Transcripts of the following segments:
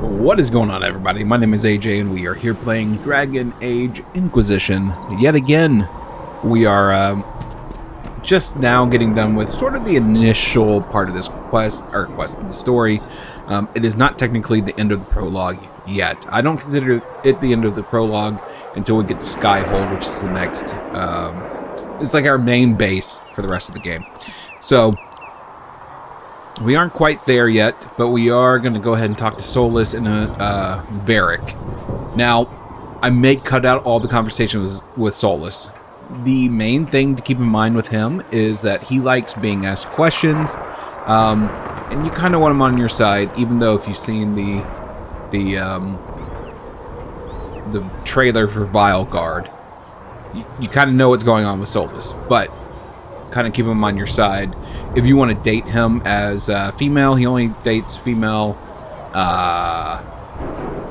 What is going on, everybody? My name is AJ, and we are here playing Dragon Age Inquisition. Yet again, we are just now getting done with sort of the initial part of this quest, the story. It is not technically the end of the prologue yet. I don't consider it the end of the prologue until we get to Skyhold, which is the next, it's like our main base for the rest of the game. So, we aren't quite there yet, but we are going to go ahead and talk to Solus and Varric. Now, I may cut out all the conversations with Solus. The main thing to keep in mind with him is that he likes being asked questions, and you kind of want him on your side, even though if you've seen the trailer for Vile Guard, you kind of know what's going on with Solus, but kind of keep him on your side. If you want to date him as female, he only dates female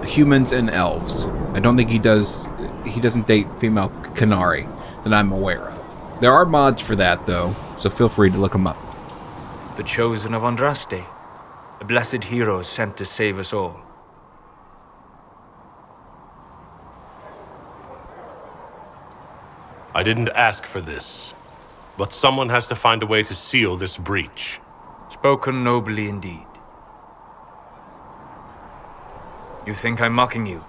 humans and elves. I don't think he doesn't date female Canary that I'm aware of. There are mods for that though, so feel free to look them up. The chosen of Andraste, the blessed heroes sent to save us all. I didn't ask for this. But someone has to find a way to seal this breach. Spoken nobly indeed. You think I'm mocking you?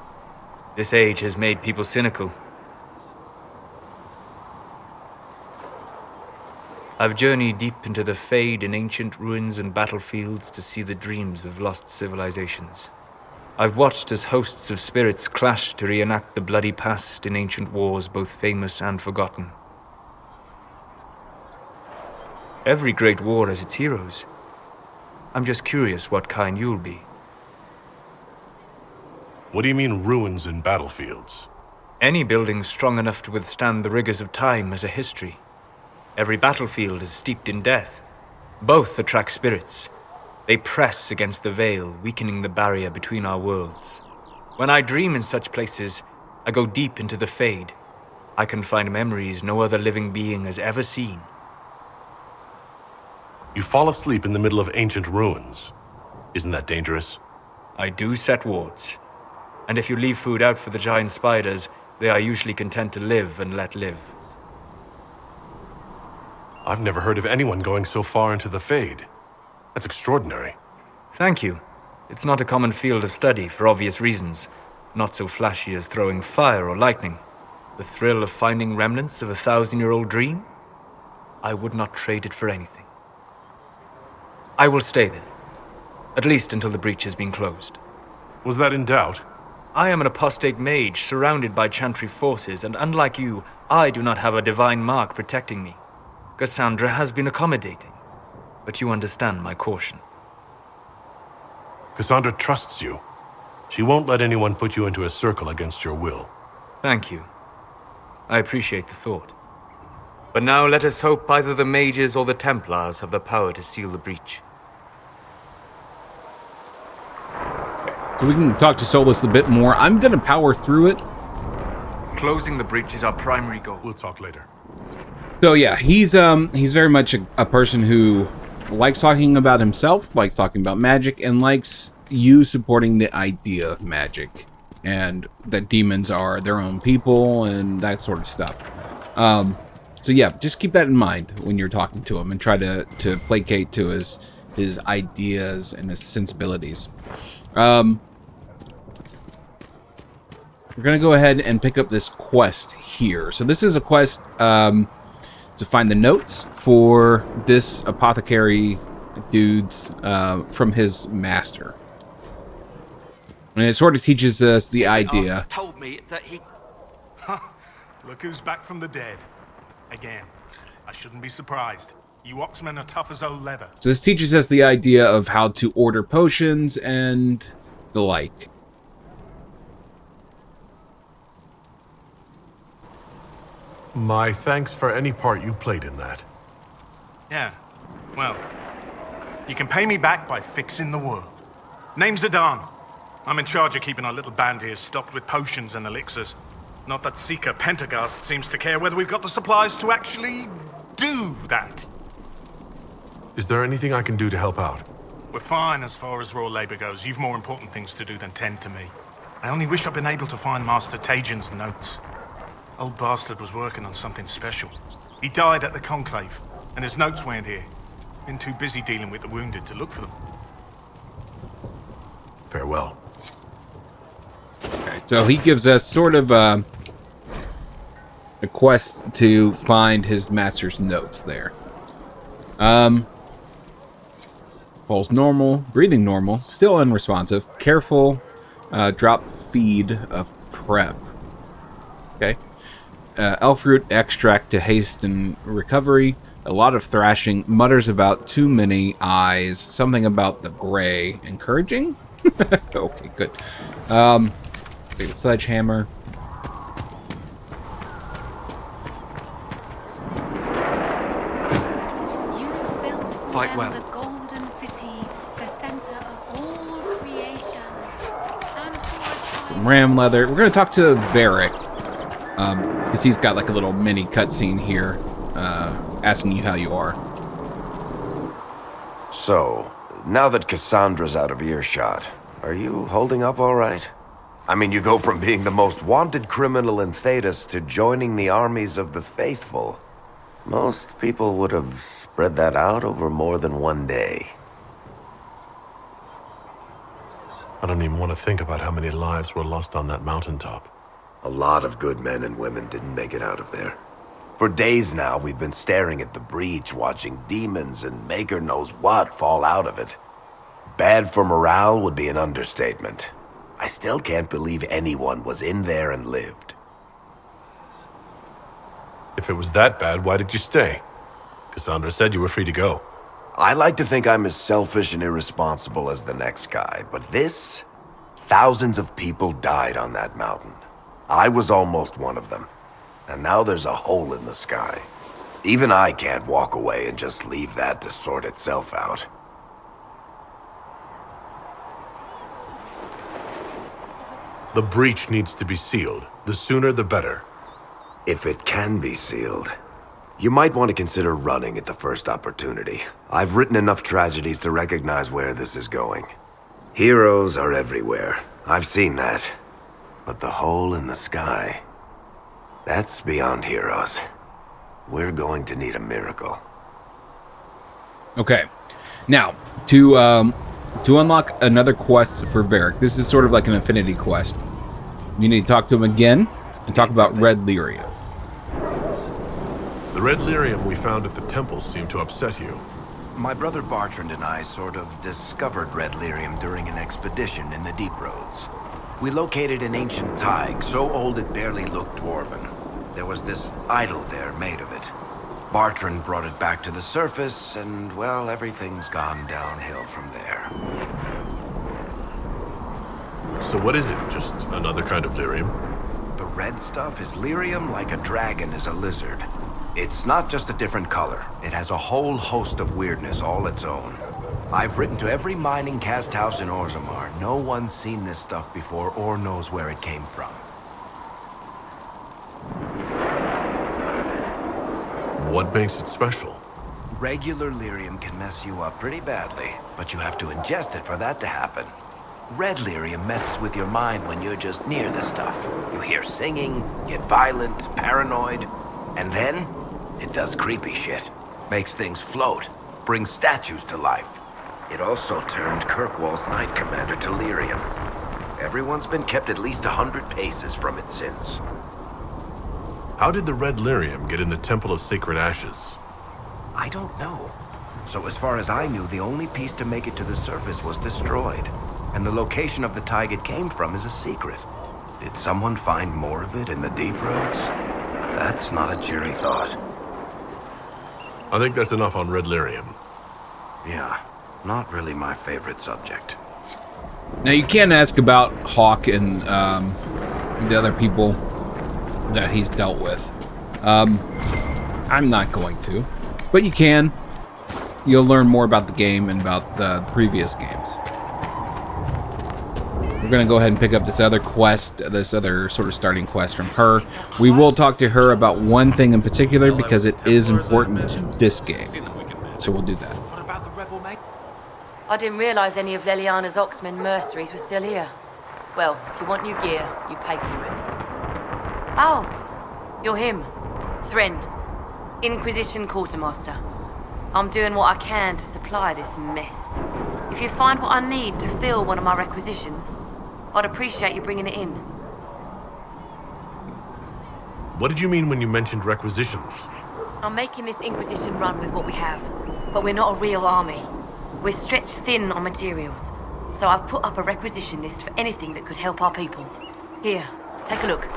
This age has made people cynical. I've journeyed deep into the Fade in ancient ruins and battlefields to see the dreams of lost civilizations. I've watched as hosts of spirits clash to reenact the bloody past in ancient wars both famous and forgotten. Every great war has its heroes. I'm just curious what kind you'll be. What do you mean ruins and battlefields? Any building strong enough to withstand the rigors of time has a history. Every battlefield is steeped in death. Both attract spirits. They press against the veil, weakening the barrier between our worlds. When I dream in such places, I go deep into the Fade. I can find memories no other living being has ever seen. You fall asleep in the middle of ancient ruins. Isn't that dangerous? I do set wards. And if you leave food out for the giant spiders, they are usually content to live and let live. I've never heard of anyone going so far into the Fade. That's extraordinary. Thank you. It's not a common field of study for obvious reasons. Not so flashy as throwing fire or lightning. The thrill of finding remnants of a 1,000-year-old dream? I would not trade it for anything. I will stay there, at least until the breach has been closed. Was that in doubt? I am an apostate mage surrounded by chantry forces, and unlike you, I do not have a divine mark protecting me. Cassandra has been accommodating, but you understand my caution. Cassandra trusts you. She won't let anyone put you into a circle against your will. Thank you. I appreciate the thought. But now let us hope either the mages or the Templars have the power to seal the breach. So we can talk to Solus a bit more. I'm going to power through it. Closing the breach is our primary goal. We'll talk later. So yeah, he's very much a person who likes talking about himself, likes talking about magic, and likes you supporting the idea of magic. And that demons are their own people and that sort of stuff. So yeah, just keep that in mind when you're talking to him and try to placate to his ideas and his sensibilities. We're going to go ahead and pick up this quest here. So this is a quest to find the notes for this apothecary dude's from his master. And it sort of teaches us the idea. Told me that he... Look who's back from the dead. Again. I shouldn't be surprised. You Oxmen are tough as old leather. So this teaches us the idea of how to order potions and the like. My thanks for any part you played in that. Yeah. Well, you can pay me back by fixing the world. Name's Adan. I'm in charge of keeping our little band here stocked with potions and elixirs. Not that Seeker Pentagast seems to care whether we've got the supplies to actually do that. Is there anything I can do to help out? We're fine as far as raw labor goes. You've more important things to do than tend to me. I only wish I'd been able to find Master Tajin's notes. Old bastard was working on something special. He died at the Conclave, and his notes weren't here. Been too busy dealing with the wounded to look for them. Farewell. Okay, so he gives us sort of a quest to find his master's notes there. Pulse normal, breathing normal, still unresponsive, careful, drop feed of prep. Okay. Elf root extract to hasten recovery. A lot of thrashing. Mutters about too many eyes. Something about the gray. Encouraging? Okay, good. Take a sledgehammer. Fight well. The golden city, the center of all creation. Some ram leather. We're going to talk to Varric. Because he's got like a little mini cutscene here. Asking you how you are. So, now that Cassandra's out of earshot, are you holding up all right? I mean, you go from being the most wanted criminal in Thedas to joining the armies of the faithful. Most people would have spread that out over more than one day. I don't even want to think about how many lives were lost on that mountaintop. A lot of good men and women didn't make it out of there. For days now, we've been staring at the breach, watching demons and maker knows what fall out of it. Bad for morale would be an understatement. I still can't believe anyone was in there and lived. If it was that bad, why did you stay? Cassandra said you were free to go. I like to think I'm as selfish and irresponsible as the next guy, but this... Thousands of people died on that mountain. I was almost one of them. And now there's a hole in the sky. Even I can't walk away and just leave that to sort itself out. The breach needs to be sealed. The sooner the better. If it can be sealed, you might want to consider running at the first opportunity. I've written enough tragedies to recognize where this is going. Heroes are everywhere. I've seen that. But the hole in the sky... that's beyond heroes. We're going to need a miracle. Okay. Now, to unlock another quest for Varric, this is sort of like an affinity quest. You need to talk to him again and talk about Red Lyrium. The red lyrium we found at the temple seemed to upset you. My brother Bartrand and I sort of discovered Red Lyrium during an expedition in the Deep Roads. We located an ancient thaig, so old it barely looked dwarven. There was this idol there made of it. Bartrand brought it back to the surface, and, well, everything's gone downhill from there. So what is it? Just another kind of lyrium? The red stuff is lyrium like a dragon is a lizard. It's not just a different color. It has a whole host of weirdness all its own. I've written to every mining cast house in Orzammar. No one's seen this stuff before or knows where it came from. What makes it special? Regular lyrium can mess you up pretty badly, but you have to ingest it for that to happen. Red lyrium messes with your mind when you're just near the stuff. You hear singing, get violent, paranoid, and then it does creepy shit. Makes things float, brings statues to life. It also turned Kirkwall's Knight Commander to lyrium. Everyone's been kept at least 100 paces from it since. How did the red lyrium get in the Temple of Sacred Ashes? I don't know. So as far as I knew, the only piece to make it to the surface was destroyed. And the location of the thaig it came from is a secret. Did someone find more of it in the Deep Roads? That's not a cheery thought. I think that's enough on red lyrium. Yeah, not really my favorite subject. Now, you can ask about Hawk and the other people that he's dealt with. I'm not going to, but you can. You'll learn more about the game and about the previous games. We're going to go ahead and pick up this other quest, this other sort of starting quest from her. We will talk to her about one thing in particular because it is important to this game. So we'll do that. What about the rebel mate? I didn't realize any of Leliana's Oxmen mercenaries were still here. Well, if you want new gear, you pay for it. Oh, you're him. Thren, Inquisition Quartermaster. I'm doing what I can to supply this mess. If you find what I need to fill one of my requisitions, I'd appreciate you bringing it in. What did you mean when you mentioned requisitions? I'm making this Inquisition run with what we have, but we're not a real army. We're stretched thin on materials, so I've put up a requisition list for anything that could help our people. Here, take a look.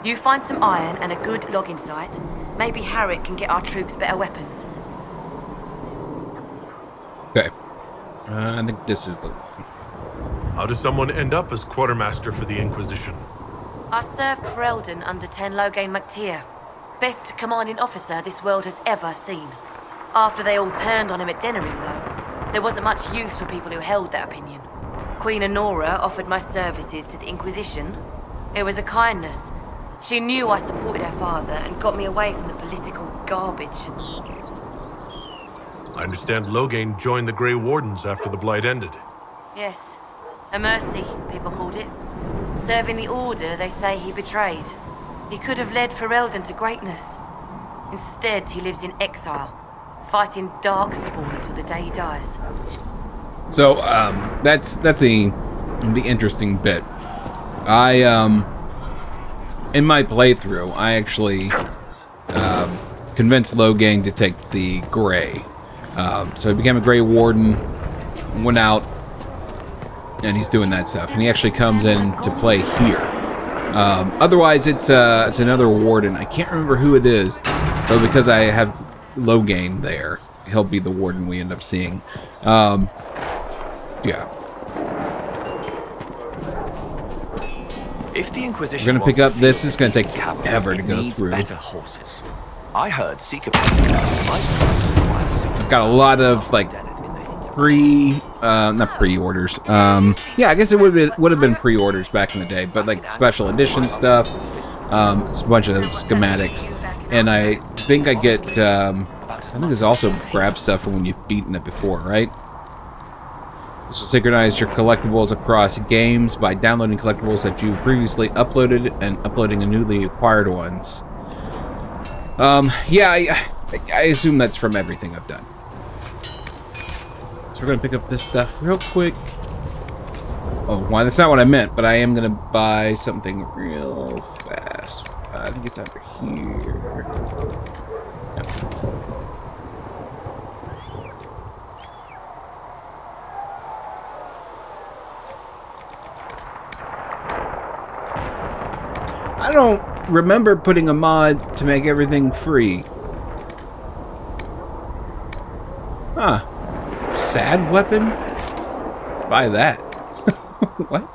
You find some iron and a good logging site, maybe Harriet can get our troops better weapons. Okay. I think this is the one. How does someone end up as quartermaster for the Inquisition? I served for Eldon under Ten Loghain MacTier. Best commanding officer this world has ever seen. After they all turned on him at Denerim, though, there wasn't much use for people who held that opinion. Queen Honora offered my services to the Inquisition. It was a kindness. She knew I supported her father and got me away from the political garbage. I understand Loghain joined the Grey Wardens after the Blight ended. Yes. A mercy, people called it. Serving the Order they say he betrayed. He could have led Ferelden to greatness. Instead, he lives in exile, fighting Darkspawn until the day he dies. So, that's the interesting bit. In my playthrough, I actually convinced Loghain to take the Grey. So he became a Grey Warden, went out, and he's doing that stuff. And he actually comes in to play here. Otherwise, it's another Warden. I can't remember who it is, but because I have Loghain there, he'll be the Warden we end up seeing. Yeah. If the Inquisition We're gonna pick up this. It's gonna take forever to go through. Better horses. I heard Seeker I've got a lot of like not pre-orders. Yeah, I guess it would have been pre-orders back in the day, but like special edition stuff. It's a bunch of schematics, and I think I get. I think there's also grab stuff from when you've beaten it before, right? This will synchronize your collectibles across games by downloading collectibles that you previously uploaded and uploading a newly acquired ones. Yeah, I assume that's from everything I've done. So we're gonna pick up this stuff real quick. Oh, why? That's not what I meant, but I am gonna buy something real fast. I think it's under here. Yep. I don't remember putting a mod to make everything free. Huh. Sad weapon? Let's buy that. What?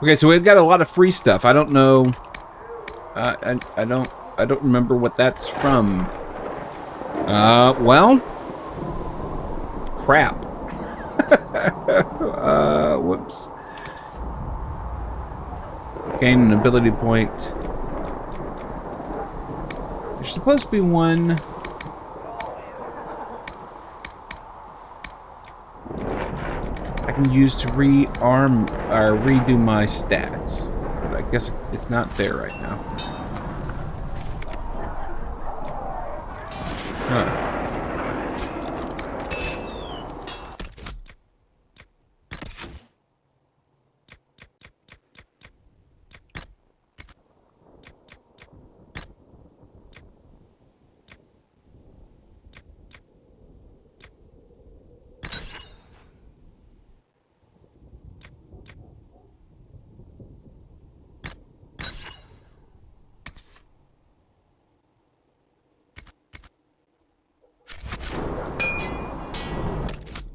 Okay, so we've got a lot of free stuff. I don't know. I don't remember what that's from. Well. Crap. Whoops. Gain an ability point. There's supposed to be one. I can use to rearm or redo my stats. But I guess it's not there right now. Huh.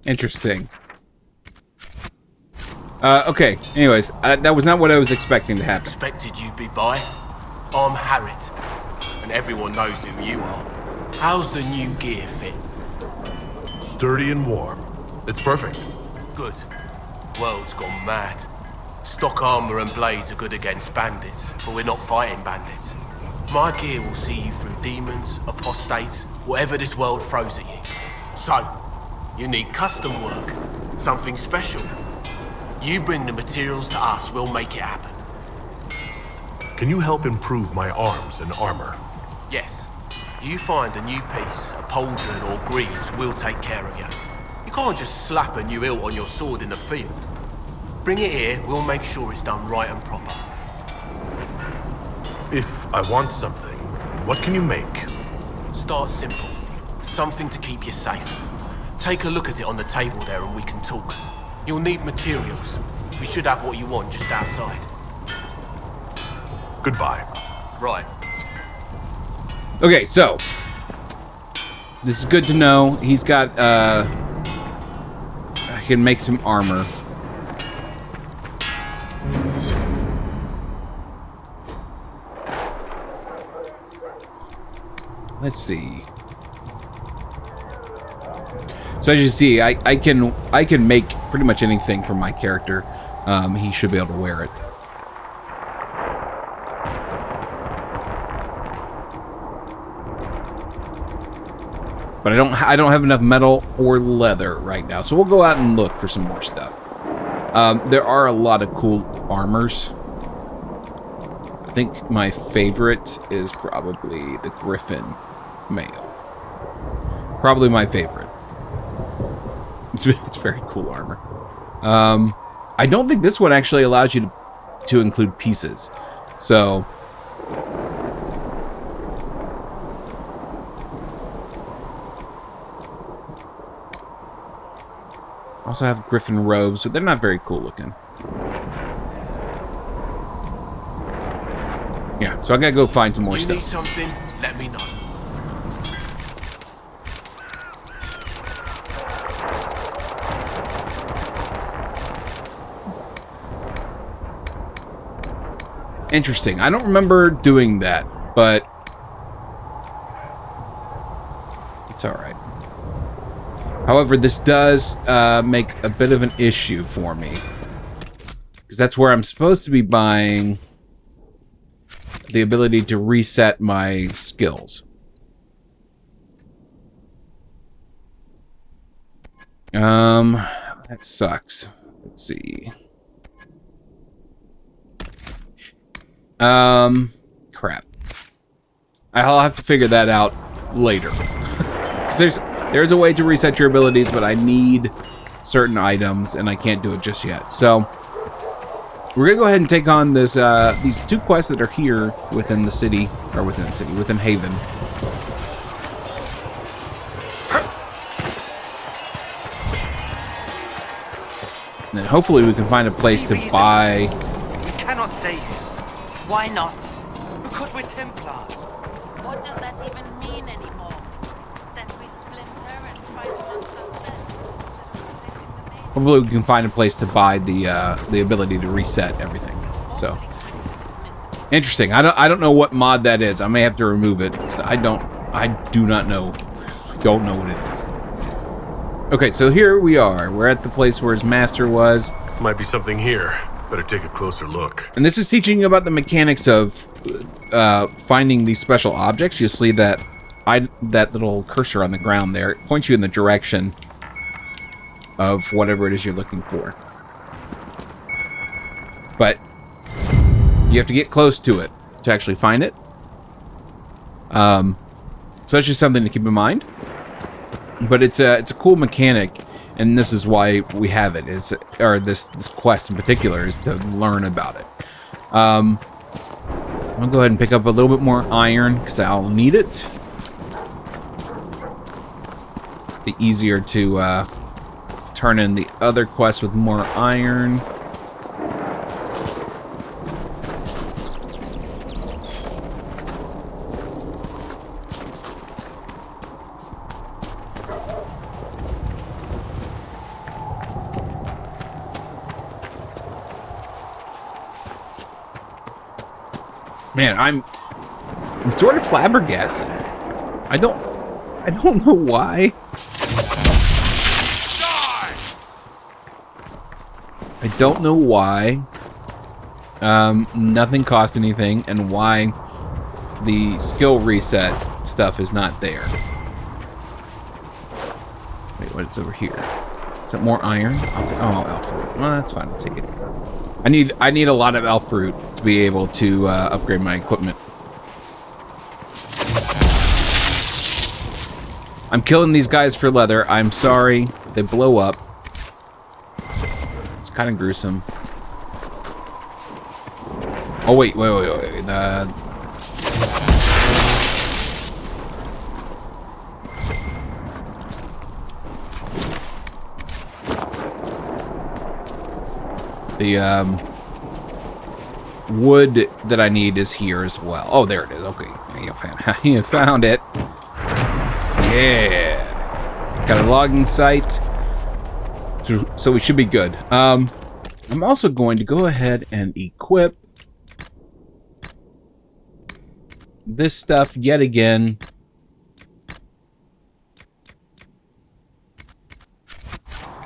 Interesting. Okay, anyways, that was not what I was expecting to happen. Expected you'd be by. I'm Harriet, and everyone knows who you are. How's the new gear fit? Sturdy and warm. It's perfect. Good. World's gone mad. Stock armor and blades are good against bandits, but we're not fighting bandits. My gear will see you through demons, apostates, whatever this world throws at you. So, You need custom work, something special. You bring the materials to us, we'll make it happen. Can you help improve my arms and armor? Yes. You find a new piece, a pauldron or greaves, we'll take care of you. You can't just slap a new hilt on your sword in the field. Bring it here, we'll make sure it's done right and proper. If I want something, what can you make? Start simple. Something to keep you safe. Take a look at it on the table there and we can talk. You'll need materials. We should have what you want just outside. Goodbye. Right. Okay, so this is good to know. He's got I can make some armor. Let's see. So as you see, I can make pretty much anything for my character. He should be able to wear it. But I don't have enough metal or leather right now, so we'll go out and look for some more stuff. There are a lot of cool armors. I think my favorite is probably the Griffin mail. Probably my favorite. It's very cool armor. I don't think this one actually allows you to include pieces. So I also have Griffin robes, but they're not very cool looking. Yeah, so I gotta go find some more stuff. You need something? Let me know. Interesting. I don't remember doing that, but it's all right. However, this does make a bit of an issue for me, because that's where I'm supposed to be buying the ability to reset my skills. That sucks. Let's see. Crap. I'll have to figure that out later. Because there's a way to reset your abilities, but I need certain items, and I can't do it just yet. So we're gonna go ahead and take on this these two quests that are here within the city, or within Haven. And then hopefully we can find a place to buy. We cannot stay here. Why not? Because we're Templars. What does that even mean anymore? That we splinter and fight amongst ourselves? Hopefully we can find a place to buy the ability to reset everything. So interesting. I don't know what mod that is. I may have to remove it because I do not know. Don't know what it is. Okay, so here we are. We're at the place where his master was. Might be something here. Better take a closer look. And this is teaching you about the mechanics of finding these special objects. You'll see that that little cursor on the ground there. It points you in the direction of whatever it is you're looking for. But you have to get close to it to actually find it. So that's just something to keep in mind. But it's a cool mechanic, and this is why we have it. This quest in particular is to learn about it. I'm gonna go ahead and pick up a little bit more iron because I'll need it. Be easier to turn in the other quest with more iron. Man, I'm sort of flabbergasted. I don't know why. I don't know why. Nothing cost anything, and why the skill reset stuff is not there. Wait, What's over here? Is that more iron? Oh, elf fruit. Well, that's fine. I'll take it. I need a lot of elf fruit to be able to upgrade my equipment. I'm killing these guys for leather. I'm sorry. They blow up. It's kind of gruesome. Oh, wait. The wood that I need is here as well. Oh, there it is. Okay. You found it. Yeah. Got a logging site. So we should be good. I'm also going to go ahead and equip this stuff yet again.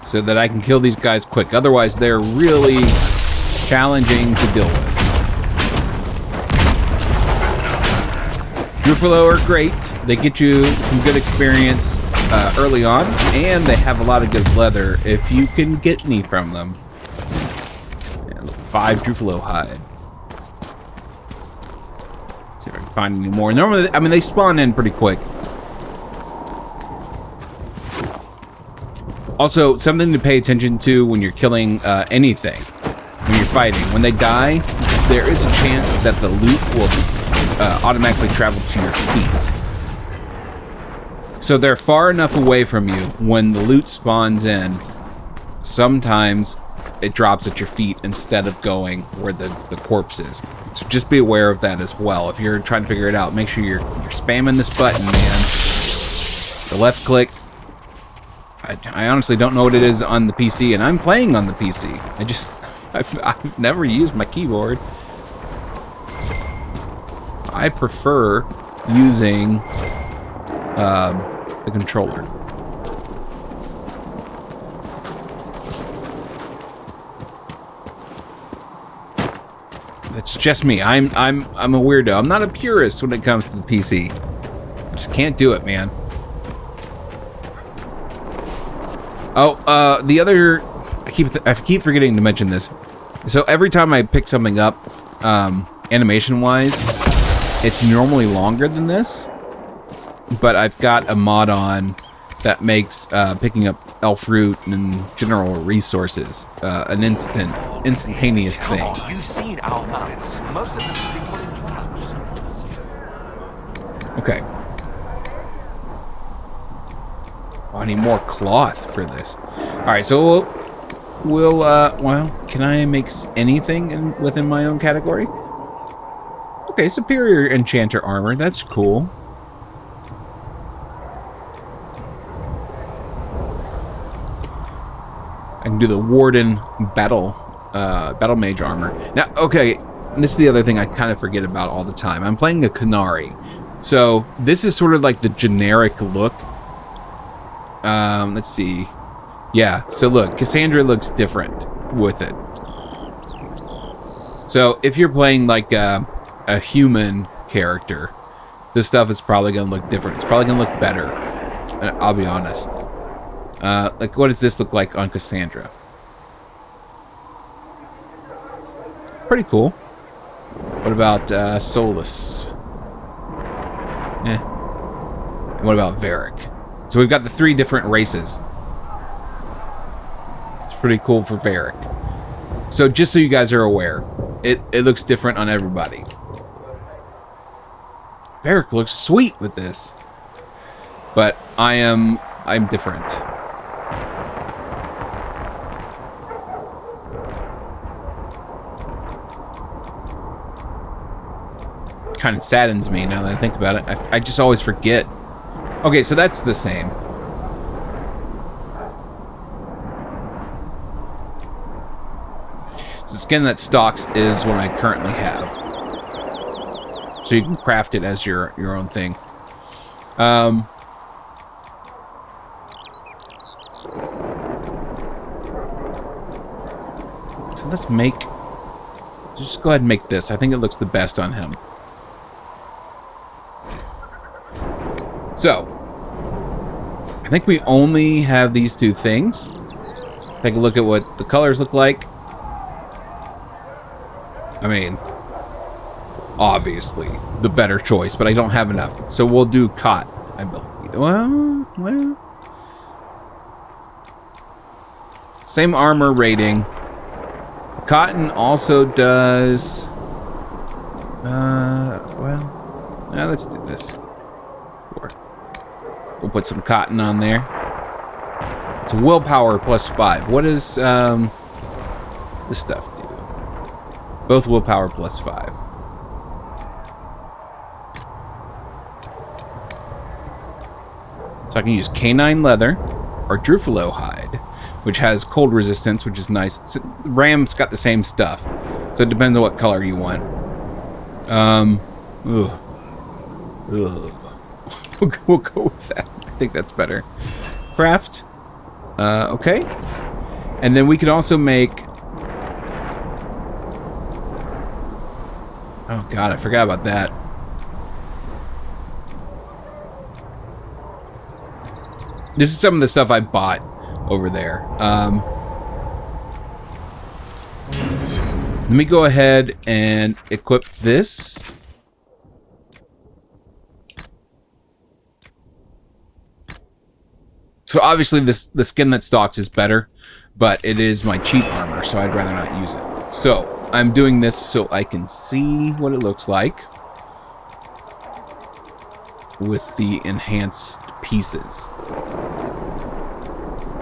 So that I can kill these guys quick. Otherwise, they're really challenging to deal with. Drufalo are great. They get you some good experience early on, and they have a lot of good leather if you can get any from them. Yeah, look, 5 Drufalo hide. See if I can find any more. Normally, I mean, they spawn in pretty quick. Also, something to pay attention to when you're killing anything, when you're fighting. When they die, there is a chance that the loot will automatically travel to your feet. So they're far enough away from you when the loot spawns in. Sometimes it drops at your feet instead of going where the corpse is. So just be aware of that as well. If you're trying to figure it out, make sure you're spamming this button, man. The left click. I honestly don't know what it is on the PC, and I'm playing on the PC. I've never used my keyboard. I prefer using the controller. That's just me. I'm a weirdo. I'm not a purist when it comes to the PC. I just can't do it, man. Oh, the other, I keep forgetting to mention this. So every time I pick something up, animation-wise, it's normally longer than this, but I've got a mod on that makes picking up elf fruit and general resources an instantaneous thing. You've seen our mounts. Most of them have been put in clouds. Okay. Oh, I need more cloth for this. All right, so well, can I make anything within my own category? Okay, superior enchanter armor. That's cool. I can do the warden battle mage armor. Now, okay, this is the other thing I kind of forget about all the time. I'm playing a Canary, so this is sort of like the generic look. Let's see. Yeah, so look, Cassandra looks different with it. So if you're playing like a human character, this stuff is probably going to look different. It's probably going to look better. I'll be honest. Like, what does this look like on Cassandra? Pretty cool. What about Solus? And what about Varric? So we've got the 3 different races. It's pretty cool for Varric. So just so you guys are aware, it looks different on everybody. Varric looks sweet with this. But I'm different. Kind of saddens me now that I think about it. I just always forget. Okay, so that's the same. So the skin that stocks is what I currently have. So you can craft it as your own thing. So let's just go ahead and make this. I think it looks the best on him. So, I I think we only have these two things. Take a look at what the colors look like. I mean, obviously the better choice, but I don't have enough. So we'll do cotton, I believe. Well. Same armor rating. Cotton also does... let's do this. We'll put some cotton on there. It's a willpower +5. What does this stuff do? Both willpower +5. So I can use canine leather or Drufalo hide, which has cold resistance, which is nice. Ram's got the same stuff, so it depends on what color you want. We'll go with that. I think that's better. Craft. Okay. And then we could also make... Oh god, I forgot about that. This is some of the stuff I bought over there. Let me go ahead and equip this. So obviously the skin that stocks is better, but it is my cheap armor, so I'd rather not use it. So I'm doing this so I can see what it looks like with the enhanced pieces.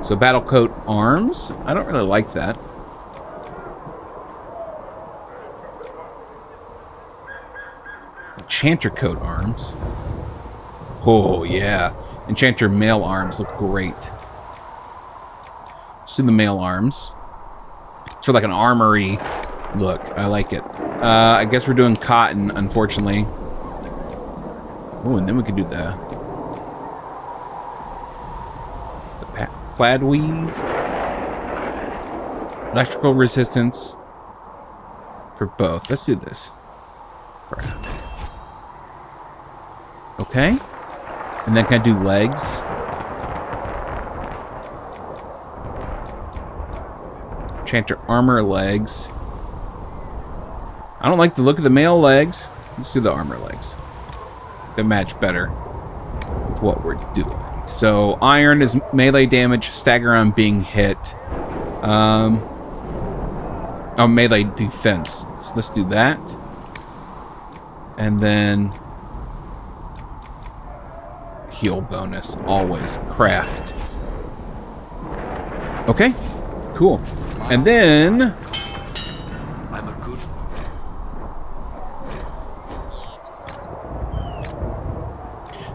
So battle coat arms, I don't really like that. Enchanter coat arms. Oh yeah. Enchanter mail arms look great. Let's do the mail arms. So like an armory look. I like it. I guess we're doing cotton, unfortunately. Oh, and then we could do the plaid weave. Electrical resistance for both. Let's do this. Okay. And then can I do legs? Enchanter armor legs. I don't like the look of the male legs. Let's do the armor legs. They match better with what we're doing. So iron is melee damage, stagger on being hit. Oh, melee defense. So let's do that. And then heal bonus, always. Craft. Okay, cool. And then I'm a good...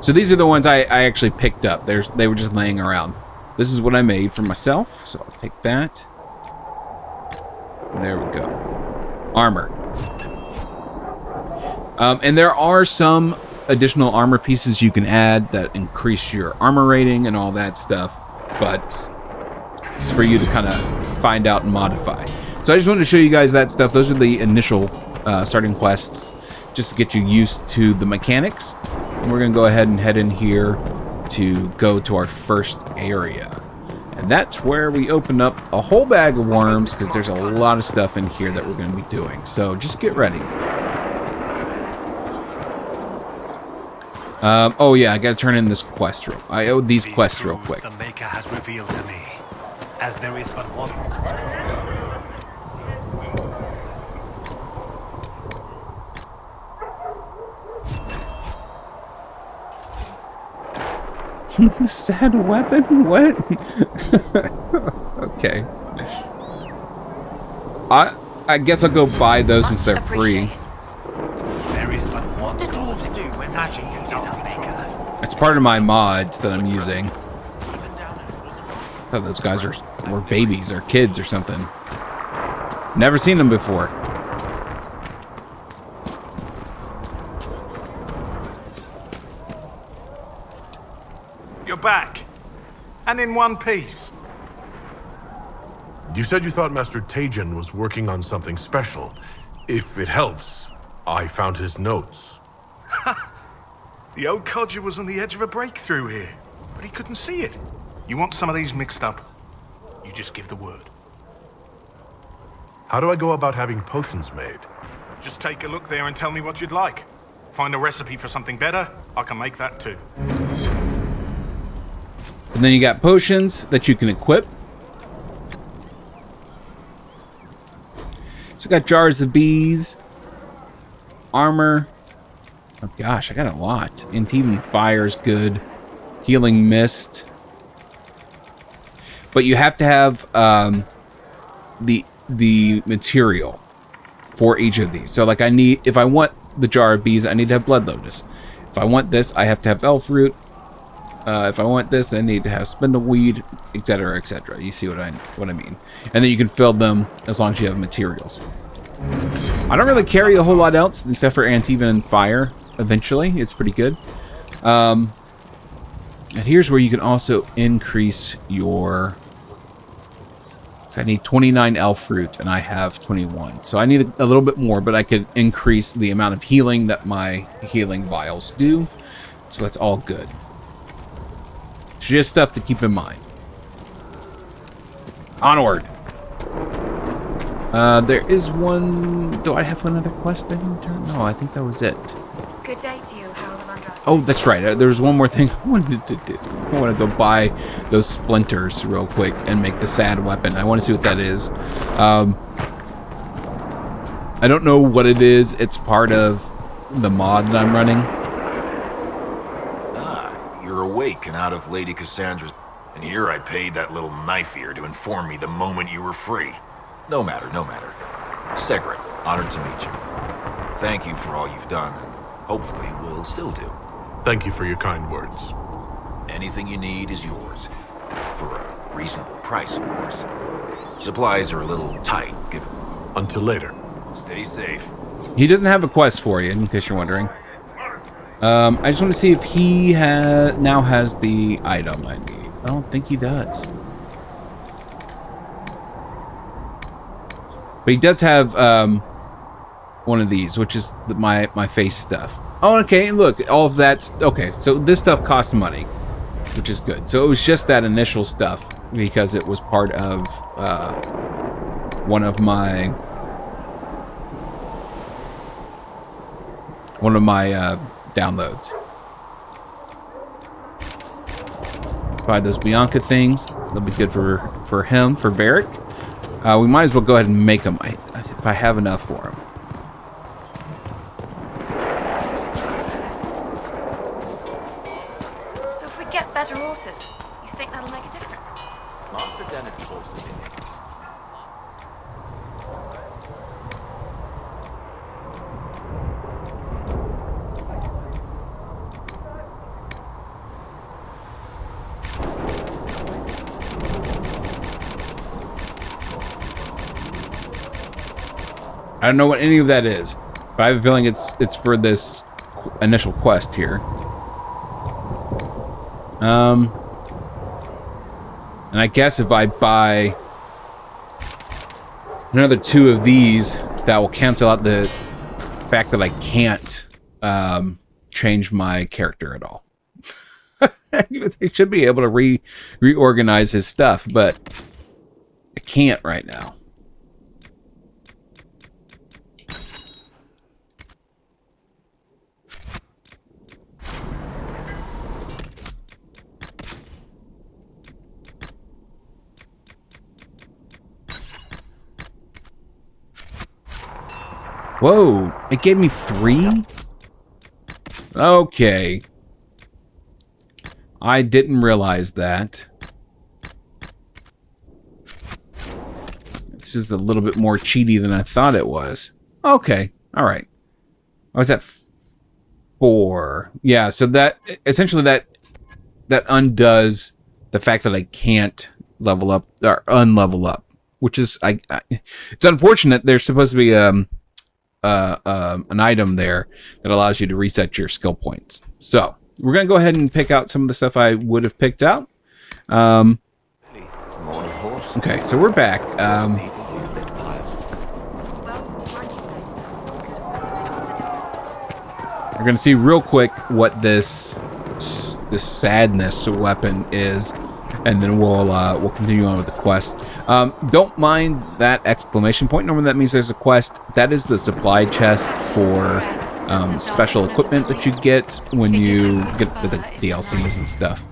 So these are the ones I actually picked up. They were just laying around. This is what I made for myself, so I'll take that. There we go. Armor. And there are some additional armor pieces you can add that increase your armor rating and all that stuff, but it's for you to kind of find out and modify. So I just wanted to show you guys that stuff. Those are the initial starting quests, just to get you used to the mechanics. And we're gonna go ahead and head in here to go to our first area. And that's where we open up a whole bag of worms, because there's a lot of stuff in here that we're gonna be doing. So just get ready. Oh yeah, I gotta turn in this quest. I owe these quests real quick. The Maker has revealed to me, as there is but one. Sad weapon? What? Okay. I guess I'll go buy those since they're free. There is but one. The dwarves do when magic is out of control. It's part of my mods that I'm using. I thought those guys were babies or kids or something. Never seen them before. You're back. And in one piece. You said you thought Master Tejan was working on something special. If it helps, I found his notes. The old codger was on the edge of a breakthrough here. but he couldn't see it. You want some of these mixed up? You just give the word. How do I go about having potions made? Just take a look there and tell me what you'd like. Find a recipe for something better, I can make that too. And then you got potions that you can equip. So we got jars of bees, armor. Oh gosh, I got a lot. And even fire's good. Healing mist. But you have to have the material for each of these. So like if I want the jar of bees, I need to have blood lotus. If I want this, I have to have elf root. If I want this, I need to have spindleweed, etc., etc. You see what I mean? And then you can fill them as long as you have materials. I don't really carry a whole lot else except for Antiven and fire. Eventually, it's pretty good. And here's where you can also increase your. So I need 29 elf root, and I have 21. So I need a little bit more, but I could increase the amount of healing that my healing vials do. So that's all good. It's just stuff to keep in mind. Onward. There is one. Do I have another quest I didn't turn? No, I think that was it. Good day to you, Harold of Andraste. Oh, that's right. There's one more thing I wanted to do. I want to go buy those splinters real quick and make the sad weapon. I want to see what that is. I don't know what it is. It's part of the mod that I'm running. You're awake and out of Lady Cassandra's. And here I paid that little knife ear to inform me the moment you were free. No matter, no matter. Segret, honored to meet you. Thank you for all you've done, and hopefully will still do. Thank you for your kind words. Anything you need is yours. For a reasonable price, of course. Supplies are a little tight, given. Until later. Stay safe. He doesn't have a quest for you, in case you're wondering. I just want to see if he now has the item I need. I don't think he does. But he does have one of these, which is my face stuff. Oh, okay, look, all of that's... Okay, so this stuff costs money, which is good. So it was just that initial stuff, because it was part of one of my downloads. Buy those Bianca things. They'll be good for him, for Varric. We might as well go ahead and make them if I have enough for him. So if we get better horses, you think that'll make a difference? Master Dennett's horses in it. I don't know what any of that is, but I have a feeling it's for this initial quest here. And I guess if I buy another 2 of these, that will cancel out the fact that I can't change my character at all. They should be able to reorganize his stuff, but I can't right now. Whoa, it gave me 3? Okay. I didn't realize that. This is a little bit more cheaty than I thought it was. Okay, all right. I was at 4. Yeah, so that essentially that undoes the fact that I can't level up or unlevel up, which is it's unfortunate. There's supposed to be an item there that allows you to reset your skill points. So we're gonna go ahead and pick out some of the stuff I would have picked out. Okay, so we're back. We're gonna see real quick what this this sadness weapon is, and then we'll continue on with the quest. Don't mind that exclamation point. Normally that means there's a quest. That is the supply chest for special equipment that you get when you get the DLCs and stuff.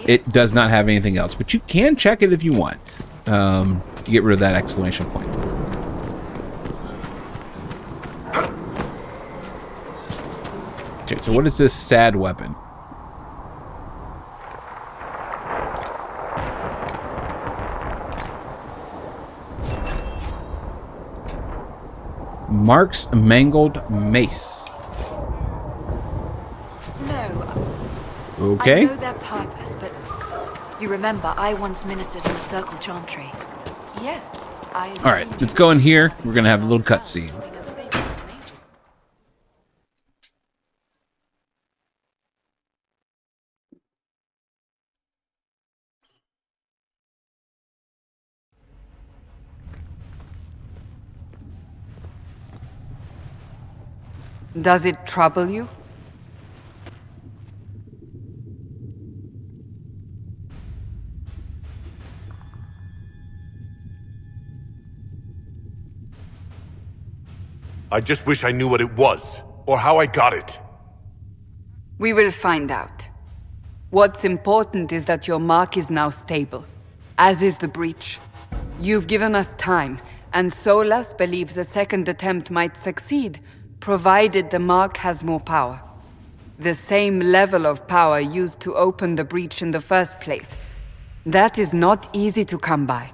It does not have anything else, but you can check it if you want to get rid of that exclamation point. Okay, so what is this sad weapon? Mark's mangled mace. No. Okay. I know their purpose, but you remember I once ministered in a circle chantry. Yes, I. All right, let's go in here. We're gonna have a little cutscene. Does it trouble you? I just wish I knew what it was, or how I got it. We will find out. What's important is that your mark is now stable, as is the breach. You've given us time, and Solas believes a second attempt might succeed, provided the mark has more power. The same level of power used to open the breach in the first place. That is not easy to come by.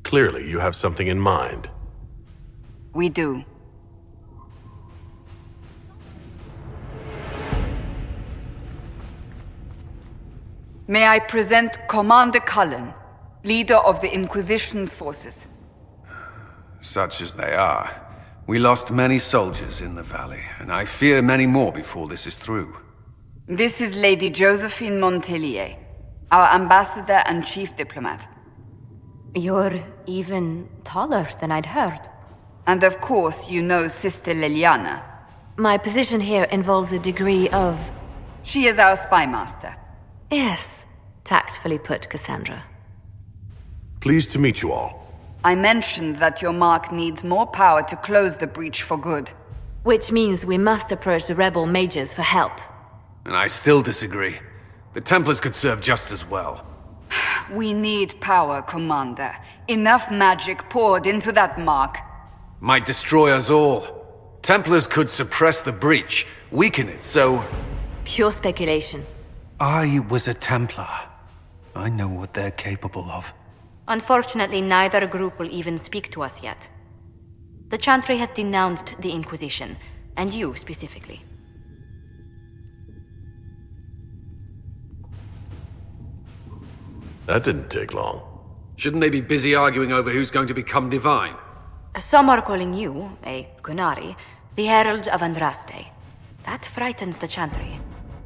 Clearly, you have something in mind. We do. May I present Commander Cullen, leader of the Inquisition's forces. Such as they are. We lost many soldiers in the valley, and I fear many more before this is through. This is Lady Josephine Montelier, our ambassador and chief diplomat. You're even taller than I'd heard. And of course, you know Sister Leliana. My position here involves a degree of... She is our spy master. Yes, tactfully put, Cassandra. Pleased to meet you all. I mentioned that your mark needs more power to close the breach for good. Which means we must approach the rebel mages for help. And I still disagree. The Templars could serve just as well. We need power, Commander. Enough magic poured into that mark. Might destroy us all. Templars could suppress the breach, weaken it, so... Pure speculation. I was a Templar. I know what they're capable of. Unfortunately, neither group will even speak to us yet. The Chantry has denounced the Inquisition, and you specifically. That didn't take long. Shouldn't they be busy arguing over who's going to become divine? Some are calling you, a Gunari, the Herald of Andraste. That frightens the Chantry.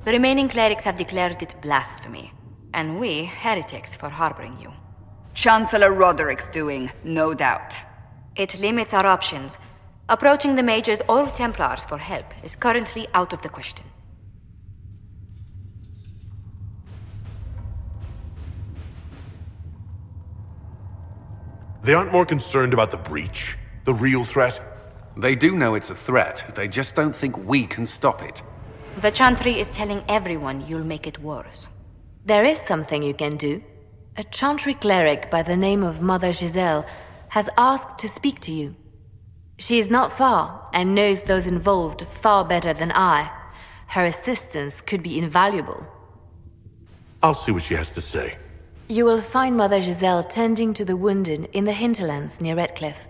The remaining clerics have declared it blasphemy, and we, heretics, for harboring you. Chancellor Roderick's doing, no doubt. It limits our options. Approaching the mages or Templars for help is currently out of the question. They aren't more concerned about the breach, the real threat? They do know it's a threat, they just don't think we can stop it. The Chantry is telling everyone you'll make it worse. There is something you can do. A Chantry cleric by the name of Mother Giselle has asked to speak to you. She is not far and knows those involved far better than I. Her assistance could be invaluable. I'll see what she has to say. You will find Mother Giselle tending to the wounded in the Hinterlands near Redcliffe.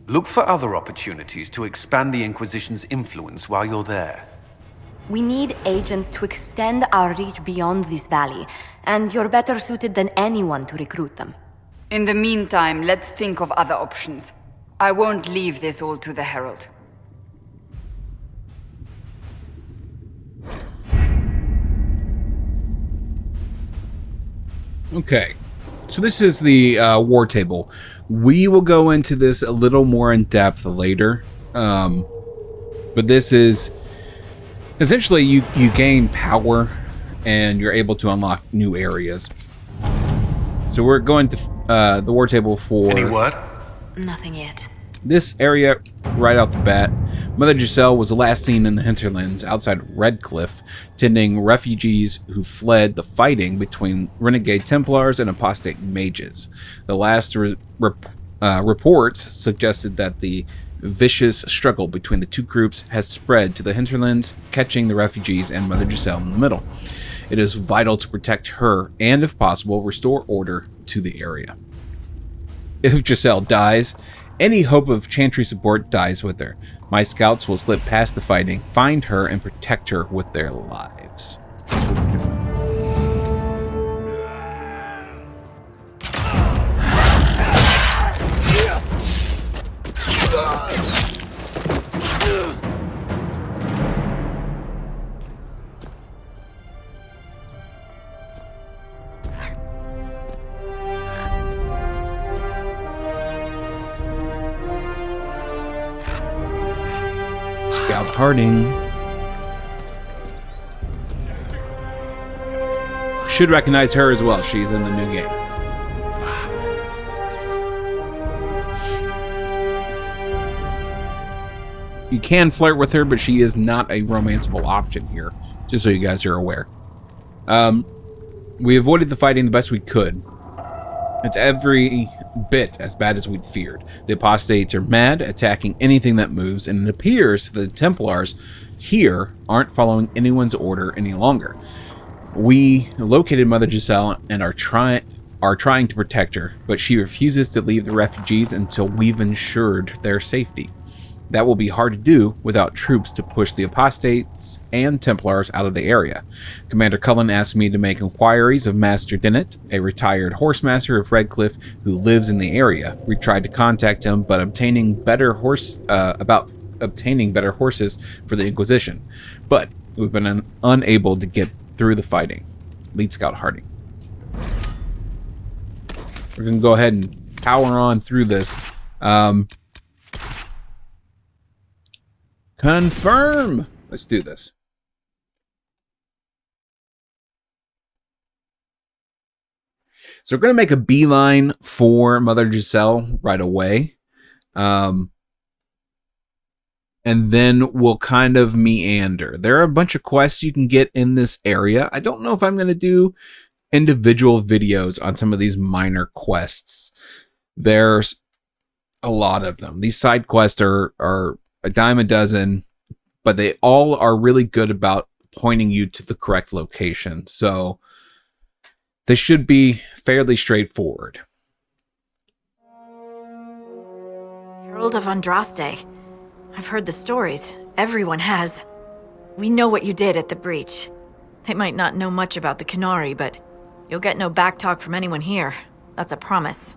Look for other opportunities to expand the Inquisition's influence while you're there. We need agents to extend our reach beyond this valley, and you're better suited than anyone to recruit them. In the meantime, let's think of other options. I won't leave this all to the Herald. Okay, So this is the war table. We will go into this a little more in depth later. But this is essentially you gain power and you're able to unlock new areas. So we're going to the war table for... Any word? Nothing yet. This area, right off the bat, Mother Giselle was last seen in the Hinterlands outside Redcliffe, tending refugees who fled the fighting between renegade Templars and apostate mages. The last reports suggested that the vicious struggle between the two groups has spread to the Hinterlands, catching the refugees and Mother Giselle in the middle. It is vital to protect her and, if possible, restore order to the area. If Giselle dies, any hope of Chantry support dies with her. My scouts will slip past the fighting, find her, and protect her with their lives. That's what we're doing. Scout Harding. Should recognize her as well. She's in the new game. You can flirt with her, but she is not a romanceable option here, just so you guys are aware. We avoided the fighting the best we could. It's every bit as bad as we'd feared. The apostates are mad, attacking anything that moves, and it appears the Templars here aren't following anyone's order any longer. We located Mother Giselle and are trying to protect her, but she refuses to leave the refugees until we've ensured their safety. That will be hard to do without troops to push the apostates and Templars out of the area. Commander Cullen asked me to make inquiries of Master Dennett, a retired horsemaster of Redcliffe who lives in the area. We tried to contact him, but obtaining better horses for the Inquisition. But we've been unable to get through the fighting. Lead Scout Harding. We're going to go ahead and power on through this. Confirm! Let's do this. So we're going to make a beeline for Mother Giselle right away. And then we'll kind of meander. There are a bunch of quests you can get in this area. I don't know if I'm going to do individual videos on some of these minor quests. There's a lot of them. These side quests are a dime a dozen, but they all are really good about pointing you to the correct location. So this should be fairly straightforward. Herald of Andraste. I've heard the stories. Everyone has. We know what you did at the breach. They might not know much about the Canary, but you'll get no backtalk from anyone here. That's a promise.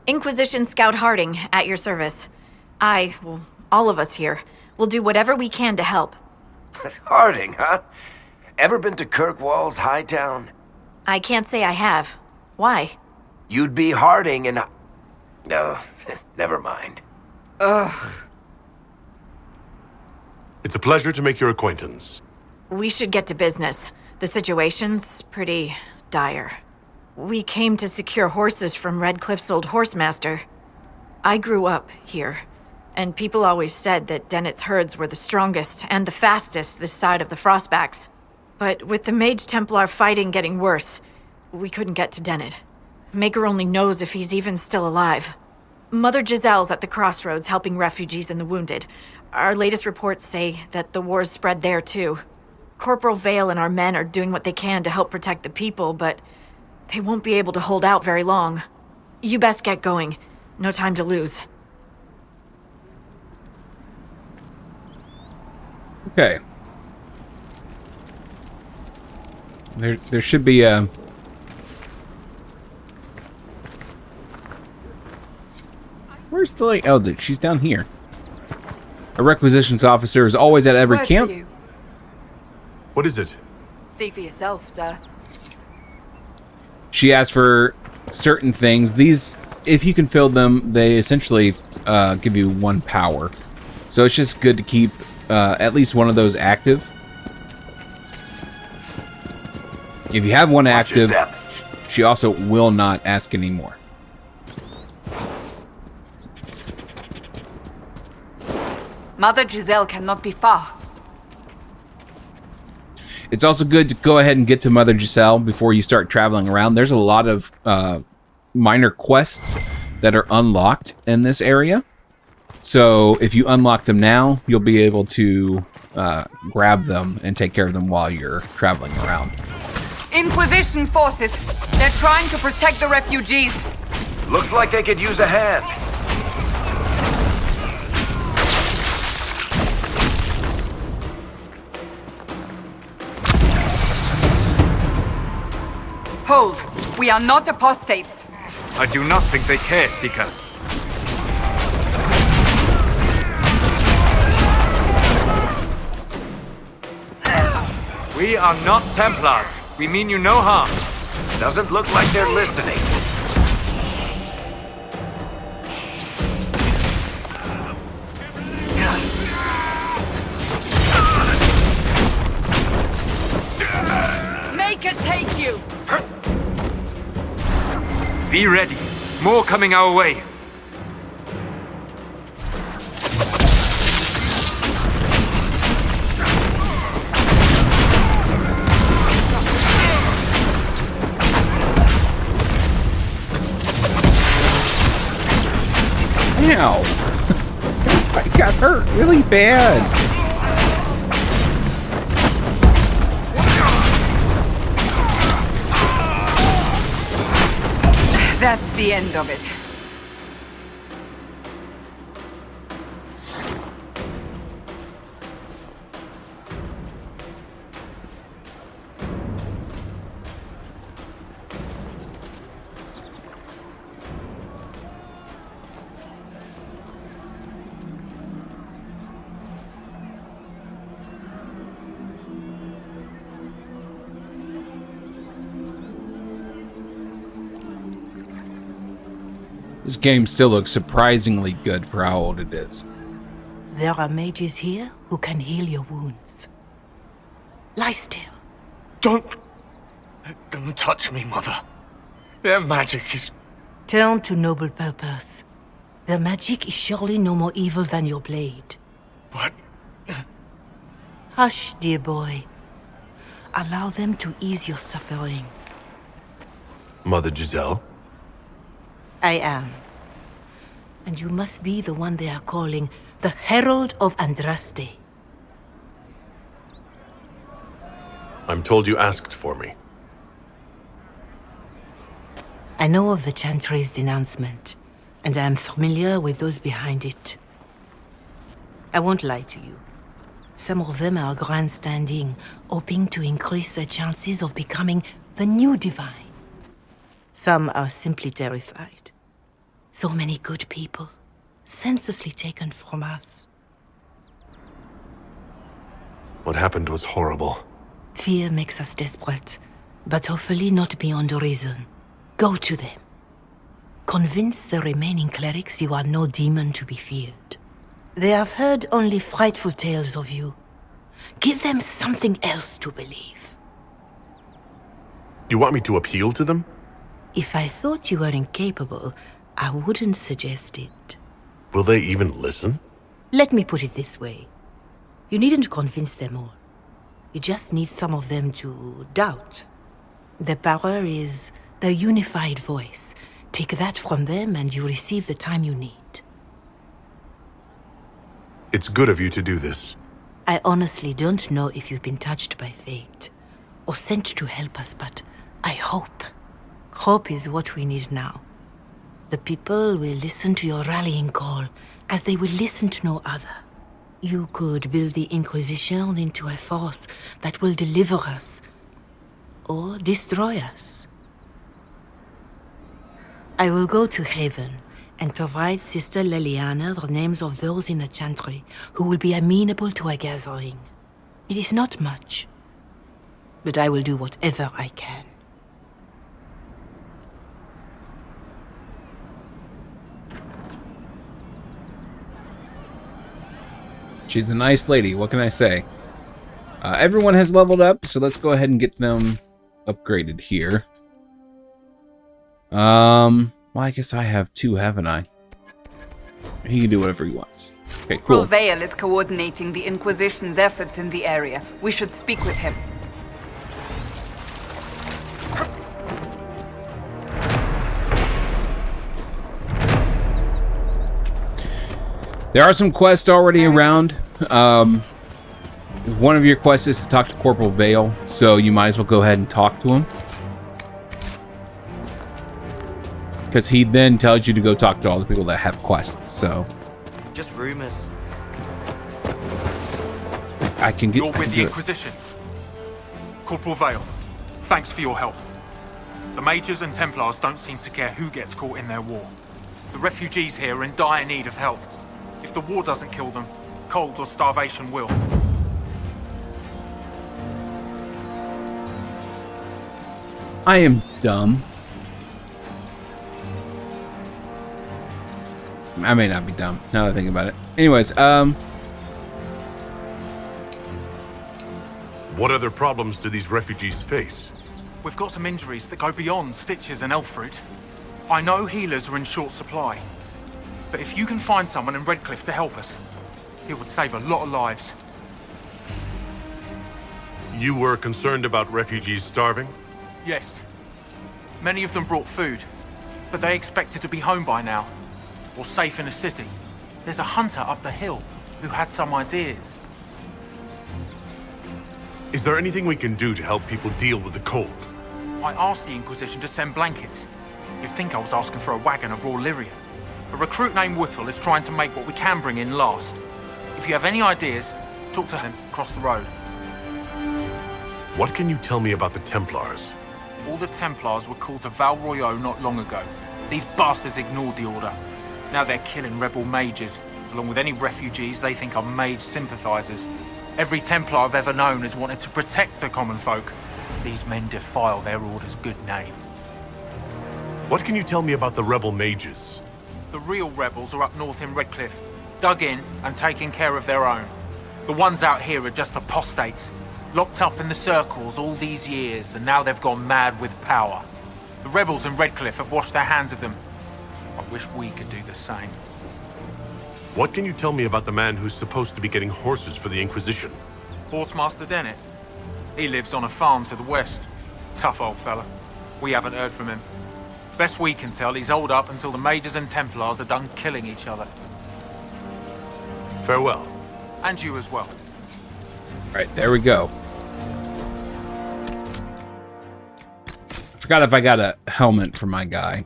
Inquisition Scout Harding, at your service. All of us here will do whatever we can to help. Harding, huh? Ever been to Kirkwall's Hightown? I can't say I have. Why? You'd be Harding and... No, never mind. Ugh. It's a pleasure to make your acquaintance. We should get to business. The situation's pretty dire. We came to secure horses from Redcliffe's old horsemaster. I grew up here. And people always said that Dennett's herds were the strongest and the fastest this side of the Frostbacks. But with the Mage Templar fighting getting worse, we couldn't get to Dennett. Maker only knows if he's even still alive. Mother Giselle's at the crossroads helping refugees and the wounded. Our latest reports say that the war's spread there too. Corporal Vale and our men are doing what they can to help protect the people, but they won't be able to hold out very long. You best get going. No time to lose. Okay. There should be a... Where's the lady? Oh, she's down here. A requisitions officer is always at every camp. What is it? See for yourself, sir. She asked for certain things. These, if you can fill them, they essentially give you 1 power. So it's just good to keep at least one of those active. If you have one active, she also will not ask anymore. Mother Giselle cannot be far. It's also good to go ahead and get to Mother Giselle before you start traveling around. There's a lot of minor quests that are unlocked in this area. So if you unlock them now, you'll be able to grab them and take care of them while you're traveling around. Inquisition forces! They're trying to protect the refugees! Looks like they could use a hand. Hold! We are not apostates! I do not think they care, Seeker. We are not Templars. We mean you no harm. Doesn't look like they're listening. Make it take you! Be ready. More coming our way. Ow! I got hurt really bad. That's the end of it. This game still looks surprisingly good for how old it is. There are mages here who can heal your wounds. Lie still. Don't touch me, Mother. Their magic is... Turn to noble purpose. Their magic is surely no more evil than your blade. What? Hush, dear boy. Allow them to ease your suffering. Mother Giselle? I am. And you must be the one they are calling the Herald of Andraste. I'm told you asked for me. I know of the Chantry's denouncement, and I am familiar with those behind it. I won't lie to you. Some of them are grandstanding, hoping to increase their chances of becoming the new divine. Some are simply terrified. So many good people, senselessly taken from us. What happened was horrible. Fear makes us desperate, but hopefully not beyond reason. Go to them. Convince the remaining clerics you are no demon to be feared. They have heard only frightful tales of you. Give them something else to believe. You want me to appeal to them? If I thought you were incapable, I wouldn't suggest it. Will they even listen? Let me put it this way. You needn't convince them all. You just need some of them to doubt. Their power is their unified voice. Take that from them and you receive the time you need. It's good of you to do this. I honestly don't know if you've been touched by fate or sent to help us, but I hope. Hope is what we need now. The people will listen to your rallying call as they will listen to no other. You could build the Inquisition into a force that will deliver us or destroy us. I will go to Haven and provide Sister Leliana the names of those in the Chantry who will be amenable to a gathering. It is not much, but I will do whatever I can. She's a nice lady. What can I say? Everyone has leveled up, so let's go ahead and get them upgraded here. Well, I guess I have 2, haven't I? He can do whatever he wants. Okay, cool. Vale is coordinating the Inquisition's efforts in the area. We should speak with him. There are some quests already around. One of your quests is to talk to Corporal Vale, so you might as well go ahead and talk to him. Because he then tells you to go talk to all the people that have quests, so... Just rumors. I can get... You're with the Inquisition. Corporal Vale, thanks for your help. The Majors and Templars don't seem to care who gets caught in their war. The refugees here are in dire need of help. If the war doesn't kill them, cold or starvation will. I am dumb. I may not be dumb, now that I think about it. Anyways, What other problems do these refugees face? We've got some injuries that go beyond stitches and elf fruit. I know healers are in short supply. But if you can find someone in Redcliffe to help us, it would save a lot of lives. You were concerned about refugees starving? Yes. Many of them brought food, but they expected to be home by now, or safe in a city. There's a hunter up the hill who has some ideas. Is there anything we can do to help people deal with the cold? I asked the Inquisition to send blankets. You'd think I was asking for a wagon of raw lyrium. A recruit named Whittle is trying to make what we can bring in last. If you have any ideas, talk to him across the road. What can you tell me about the Templars? All the Templars were called to Val Royeaux not long ago. These bastards ignored the order. Now they're killing rebel mages, along with any refugees they think are mage sympathizers. Every Templar I've ever known has wanted to protect the common folk. These men defile their order's good name. What can you tell me about the rebel mages? The real rebels are up north in Redcliffe, dug in and taking care of their own. The ones out here are just apostates, locked up in the circles all these years, and now they've gone mad with power. The rebels in Redcliffe have washed their hands of them. I wish we could do the same. What can you tell me about the man who's supposed to be getting horses for the Inquisition? Horsemaster Dennett. He lives on a farm to the west. Tough old fella. We haven't heard from him. Best we can tell, he's holed up until the Majors and Templars are done killing each other. Farewell. And you as well. Right, there we go. I forgot if I got a helmet for my guy.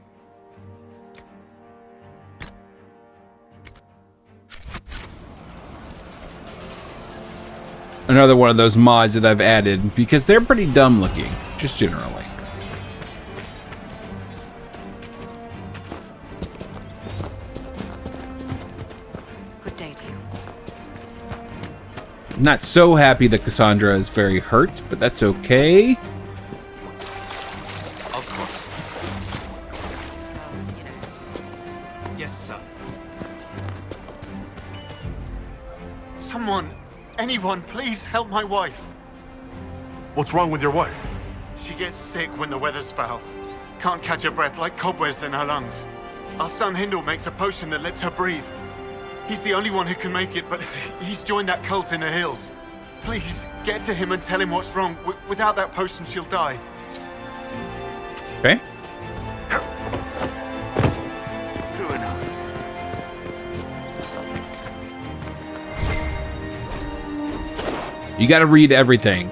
Another one of those mods that I've added because they're pretty dumb looking, just generally. Good day to you. I'm not so happy that Cassandra is very hurt, but that's okay. Of course. Yes, sir. Someone, anyone, please help my wife. What's wrong with your wife? She gets sick when the weather's foul. Can't catch her breath, like cobwebs in her lungs. Our son Hindle makes a potion that lets her breathe. He's the only one who can make it, but he's joined that cult in the hills. Please, get to him and tell him what's wrong. Without that potion, she'll die. Okay. True enough. You got to read everything.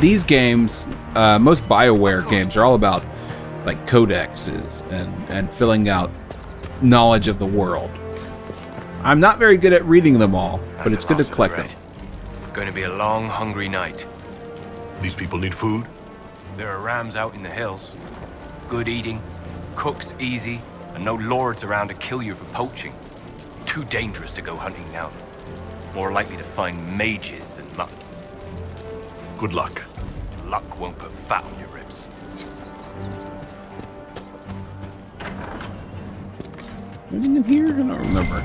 These games, most BioWare games are all about like codexes and filling out knowledge of the world. I'm not very good at reading them all, but it's good to collect them. Going to be a long, hungry night. These people need food? There are rams out in the hills. Good eating, cooks easy, and no lords around to kill you for poaching. Too dangerous to go hunting now. More likely to find mages than luck. Good luck. Luck won't put fat on your ribs. Anything in here? I don't remember.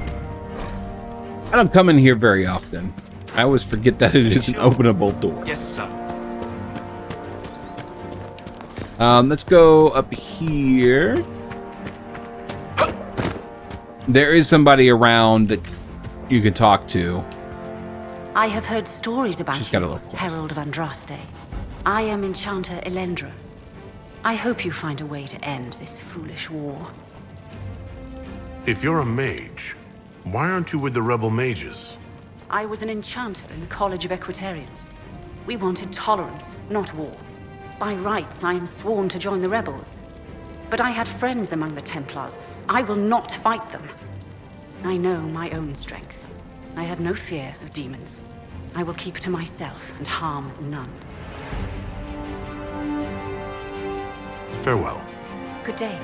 I don't come in here very often. I always forget that it is an openable door. Yes, sir. Let's go up here. There is somebody around that you can talk to. I have heard stories about She's got a you, little quest. Herald of Andraste. I am Enchanter Elendra. I hope you find a way to end this foolish war. If you're a mage, why aren't you with the rebel mages? I was an enchanter in the College of Equitarians. We wanted tolerance, not war. By rights, I am sworn to join the rebels. But I had friends among the Templars. I will not fight them. I know my own strength. I have no fear of demons. I will keep to myself and harm none. Farewell. Good day.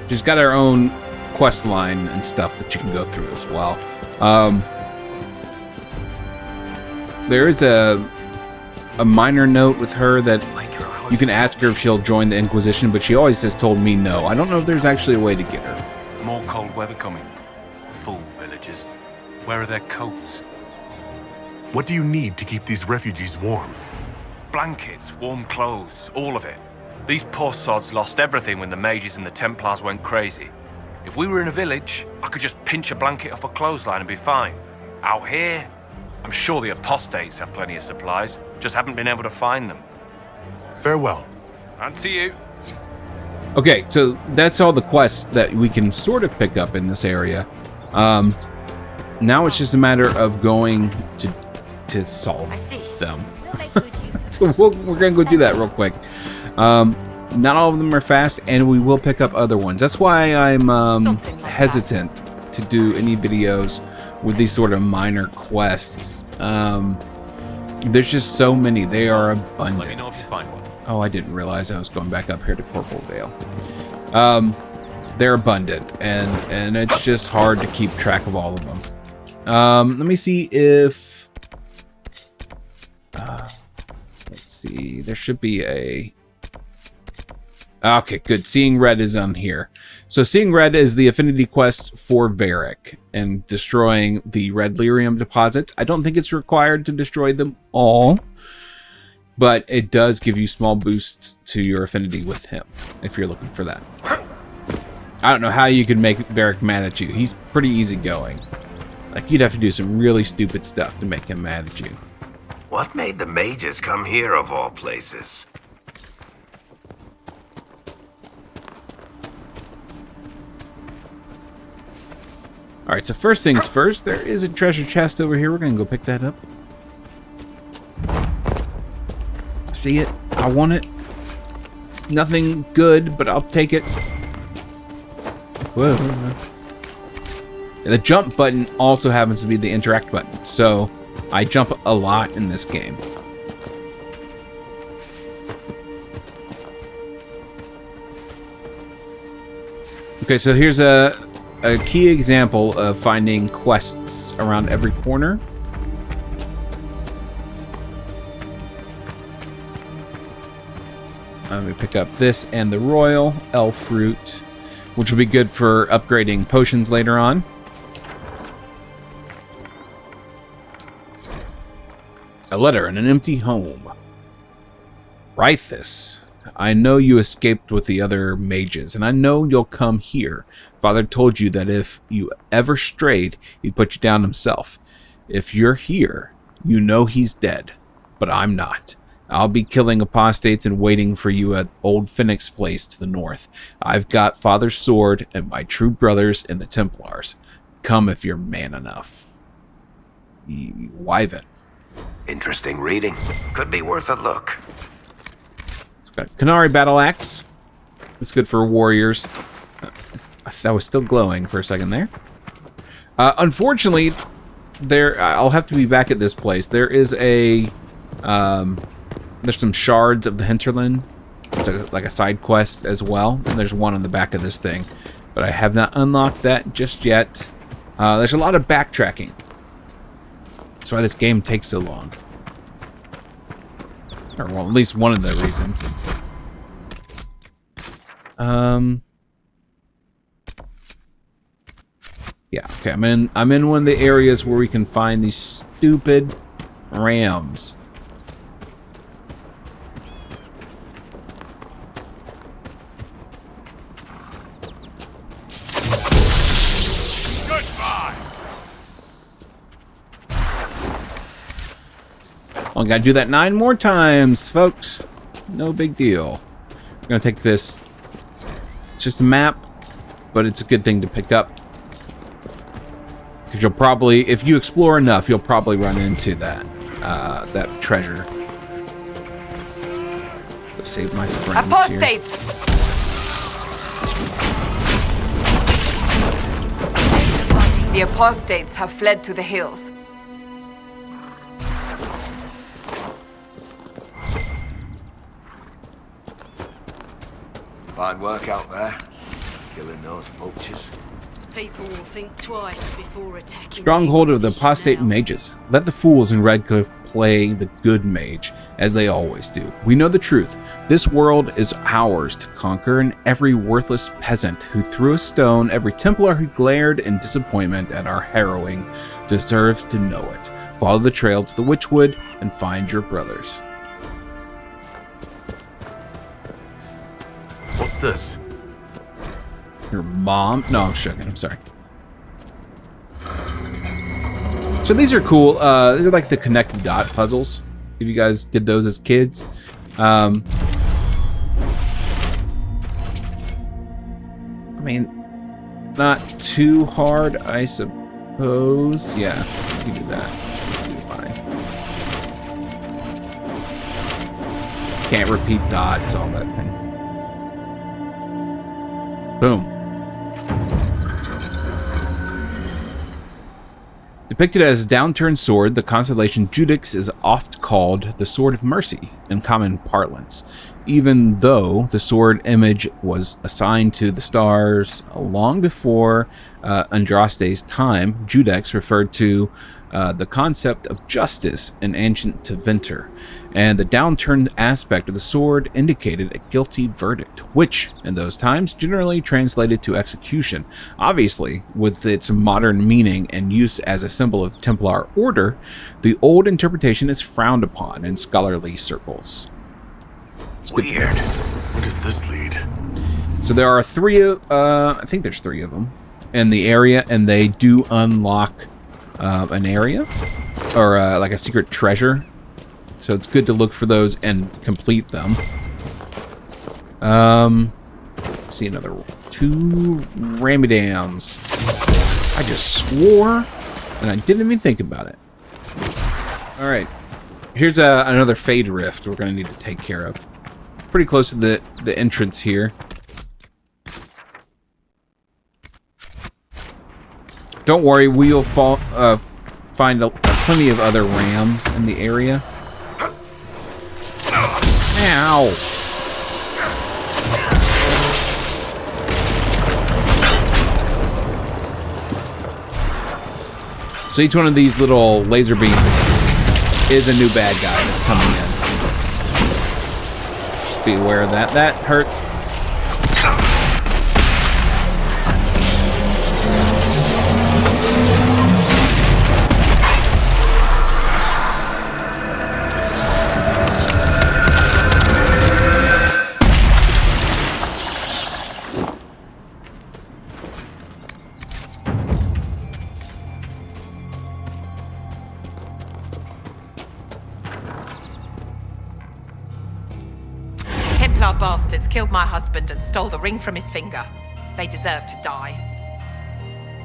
She's got her own quest line and stuff that you can go through as well. There is a minor note with her that you can ask her if she'll join the Inquisition, but she always has told me no. I don't know if there's actually a way to get her. More cold weather coming. Fool villagers. Where are their coats? What do you need to keep these refugees warm? Blankets, warm clothes, all of it. These poor sods lost everything when the mages and the Templars went crazy. If we were in a village, I could just pinch a blanket off a clothesline and be fine. Out here, I'm sure the apostates have plenty of supplies, just haven't been able to find them. Farewell. And to you. Okay, so that's all the quests that we can sort of pick up in this area. Now it's just a matter of going to solve them. So we're gonna go do that real quick. Not all of them are fast, and we will pick up other ones. That's why I'm hesitant to do any videos with these sort of minor quests. There's just so many. They are abundant. Let me know if you find one. Oh, I didn't realize I was going back up here to Corporal Vale. They're abundant, and it's just hard to keep track of all of them. Let me see if... let's see. There should be a... Okay, good. Seeing Red is on here. So Seeing Red is the affinity quest for Varric and destroying the red lyrium deposits. I don't think it's required to destroy them all, but it does give you small boosts to your affinity with him if you're looking for that. I don't know how you could make Varric mad at you. He's pretty easygoing. Like, you'd have to do some really stupid stuff to make him mad at you. What made the mages come here of all places? Alright, so first things first, there is a treasure chest over here. We're gonna go pick that up. See it? I want it. Nothing good, but I'll take it. Whoa. And the jump button also happens to be the interact button, so I jump a lot in this game. Okay, so here's a key example of finding quests around every corner. We pick up this and the Royal Elf Fruit, which will be good for upgrading potions later on. A letter in an empty home. Write this. I know you escaped with the other mages, and I know you'll come here. Father told you that if you ever strayed, he'd put you down himself. If you're here, you know he's dead, but I'm not. I'll be killing apostates and waiting for you at Old Phoenix Place to the north. I've got Father's sword and my true brothers in the Templars. Come if you're man enough. Wyvern. Interesting reading. Could be worth a look. It's got Canary Battle Axe. It's good for warriors. That was still glowing for a second there. Unfortunately, I'll have to be back at this place. There is a... there's some shards of the Hinterland. It's like a side quest as well. And there's one on the back of this thing. But I have not unlocked that just yet. There's a lot of backtracking. That's why this game takes so long. Or, well, at least one of the reasons. Yeah, okay, I'm in one of the areas where we can find these stupid rams. Well, gotta do that 9 more times, folks. No big deal. I'm gonna take this. It's just a map, but it's a good thing to pick up. Because you'll probably, if you explore enough, you'll probably run into that that treasure. Let's save my friends Apostate! here. The apostates have fled to the hills. Fine work out there, killing those vultures. People will think twice before attacking. Stronghold of the apostate mages. Let the fools in Redcliffe play the good mage, as they always do. We know the truth. This world is ours to conquer, and every worthless peasant who threw a stone, every Templar who glared in disappointment at our harrowing, deserves to know it. Follow the trail to the Witchwood and find your brothers. What's this? Your mom? No, I'm joking. I'm sorry. So these are cool. They're like the connect dot puzzles. If you guys did those as kids. I mean, not too hard, I suppose. Yeah, you do that. You'll be fine. Can't repeat dots, all that thing. Boom. Depicted as a downturned sword, the constellation Judix is oft called the Sword of Mercy in common parlance, even though the sword image was assigned to the stars long before Andraste's time. Judix referred to the concept of justice in ancient Tevinter, and the downturned aspect of the sword indicated a guilty verdict, which, in those times, generally translated to execution. Obviously, with its modern meaning and use as a symbol of Templar order, the old interpretation is frowned upon in scholarly circles. It's weird. Where does this lead? So there are I think there's 3 of them in the area, and they do unlock an area or like a secret treasure, so it's good to look for those and complete them. See another 2 Ramidams. I just swore and I didn't even think about it. All right, here's another Fade Rift we're gonna need to take care of. Pretty close to the entrance here. Don't worry, we'll find plenty of other rams in the area. Ow! So each one of these little laser beams is a new bad guy that's coming in. Just be aware of that. That hurts. Bastards killed my husband and stole the ring from his finger. They deserve to die.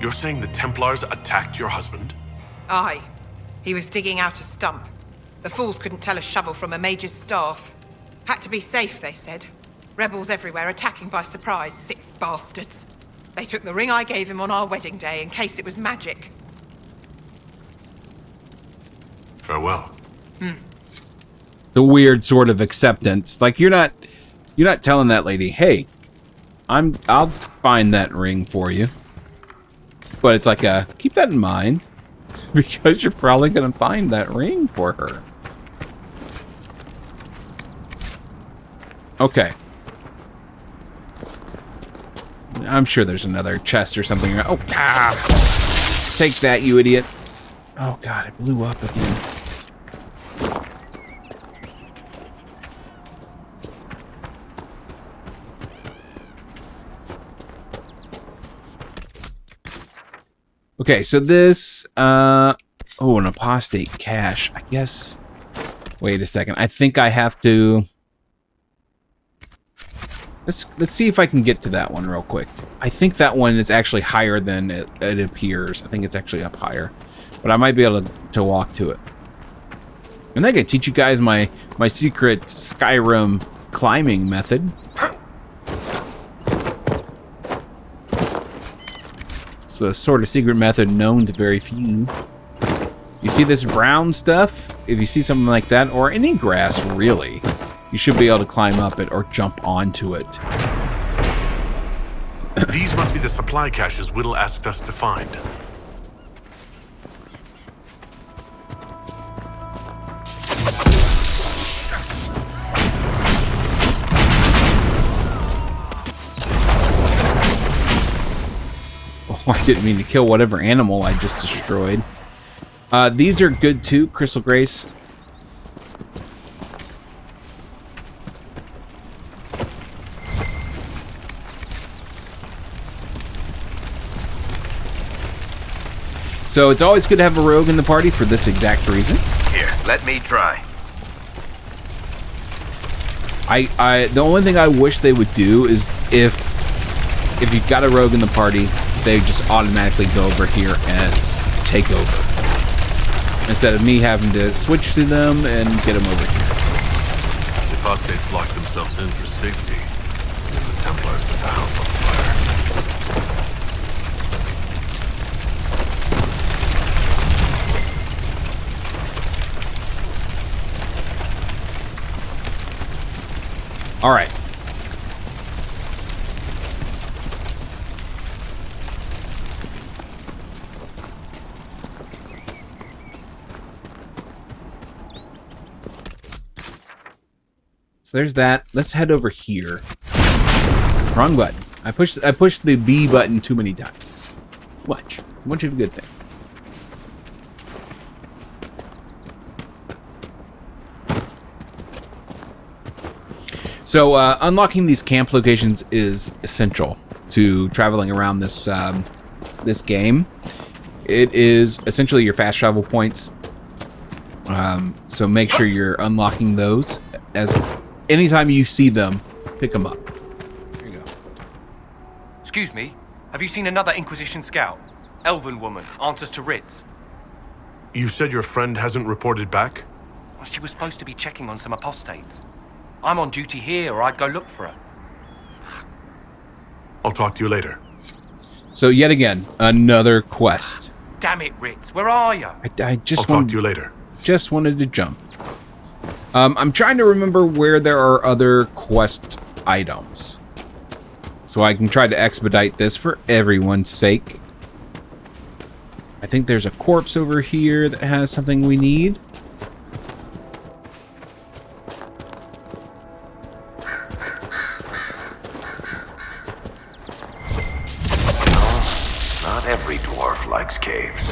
You're saying the Templars attacked your husband? Aye. He was digging out a stump. The fools couldn't tell a shovel from a mage's staff. Had to be safe, they said. Rebels everywhere attacking by surprise, sick bastards. They took the ring I gave him on our wedding day in case it was magic. Farewell. The weird sort of acceptance. Like you're not telling that lady, hey, I'll find that ring for you. But it's like keep that in mind, because you're probably gonna find that ring for her. Okay. I'm sure there's another chest or something. Oh, ah! Take that, you idiot. Oh god, it blew up again. Okay, so this, oh, an apostate cache, I guess. Wait a second, I think I have to... Let's see if I can get to that one real quick. I think that one is actually higher than it appears. I think it's actually up higher. But I might be able to walk to it. And I can teach you guys my secret Skyrim climbing method. It's a sort of secret method known to very few. You see this brown stuff? If you see something like that, or any grass really, you should be able to climb up it or jump onto it. These must be the supply caches Whittle asked us to find. Oh, I didn't mean to kill whatever animal I just destroyed. These are good too, Crystal Grace. So it's always good to have a rogue in the party for this exact reason. Here, let me try. The only thing I wish they would do is if you've got a rogue in the party, they just automatically go over here and take over. Instead of me having to switch to them and get them over here. The apostates locked themselves in for safety. And the Templars set the house on fire. All right. So there's that. Let's head over here. Wrong button. I pushed the B button too many times. Much of a good thing. So unlocking these camp locations is essential to traveling around this this game. It is essentially your fast travel points. So make sure you're unlocking those. As anytime you see them, pick them up. There you go. Excuse me, have you seen another Inquisition scout? Elven woman, answers to writs. You said your friend hasn't reported back? Well, she was supposed to be checking on some apostates. I'm on duty here, or I'd go look for her. I'll talk to you later. So yet again, another quest. Damn it, Ritz, where are you? I just I'll talk to you later. Just wanted to jump. I'm trying to remember where there are other quest items, so I can try to expedite this for everyone's sake. I think there's a corpse over here that has something we need. Not every dwarf likes caves.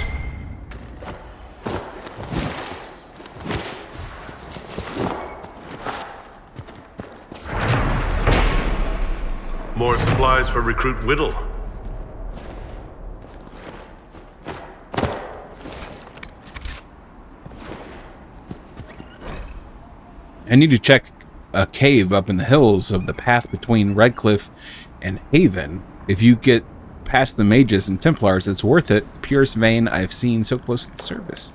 More supplies for Recruit Whittle. I need to check a cave up in the hills of the path between Redcliffe and Haven. If you get past the mages and Templars, it's worth it. Purest vein I've seen so close to the surface.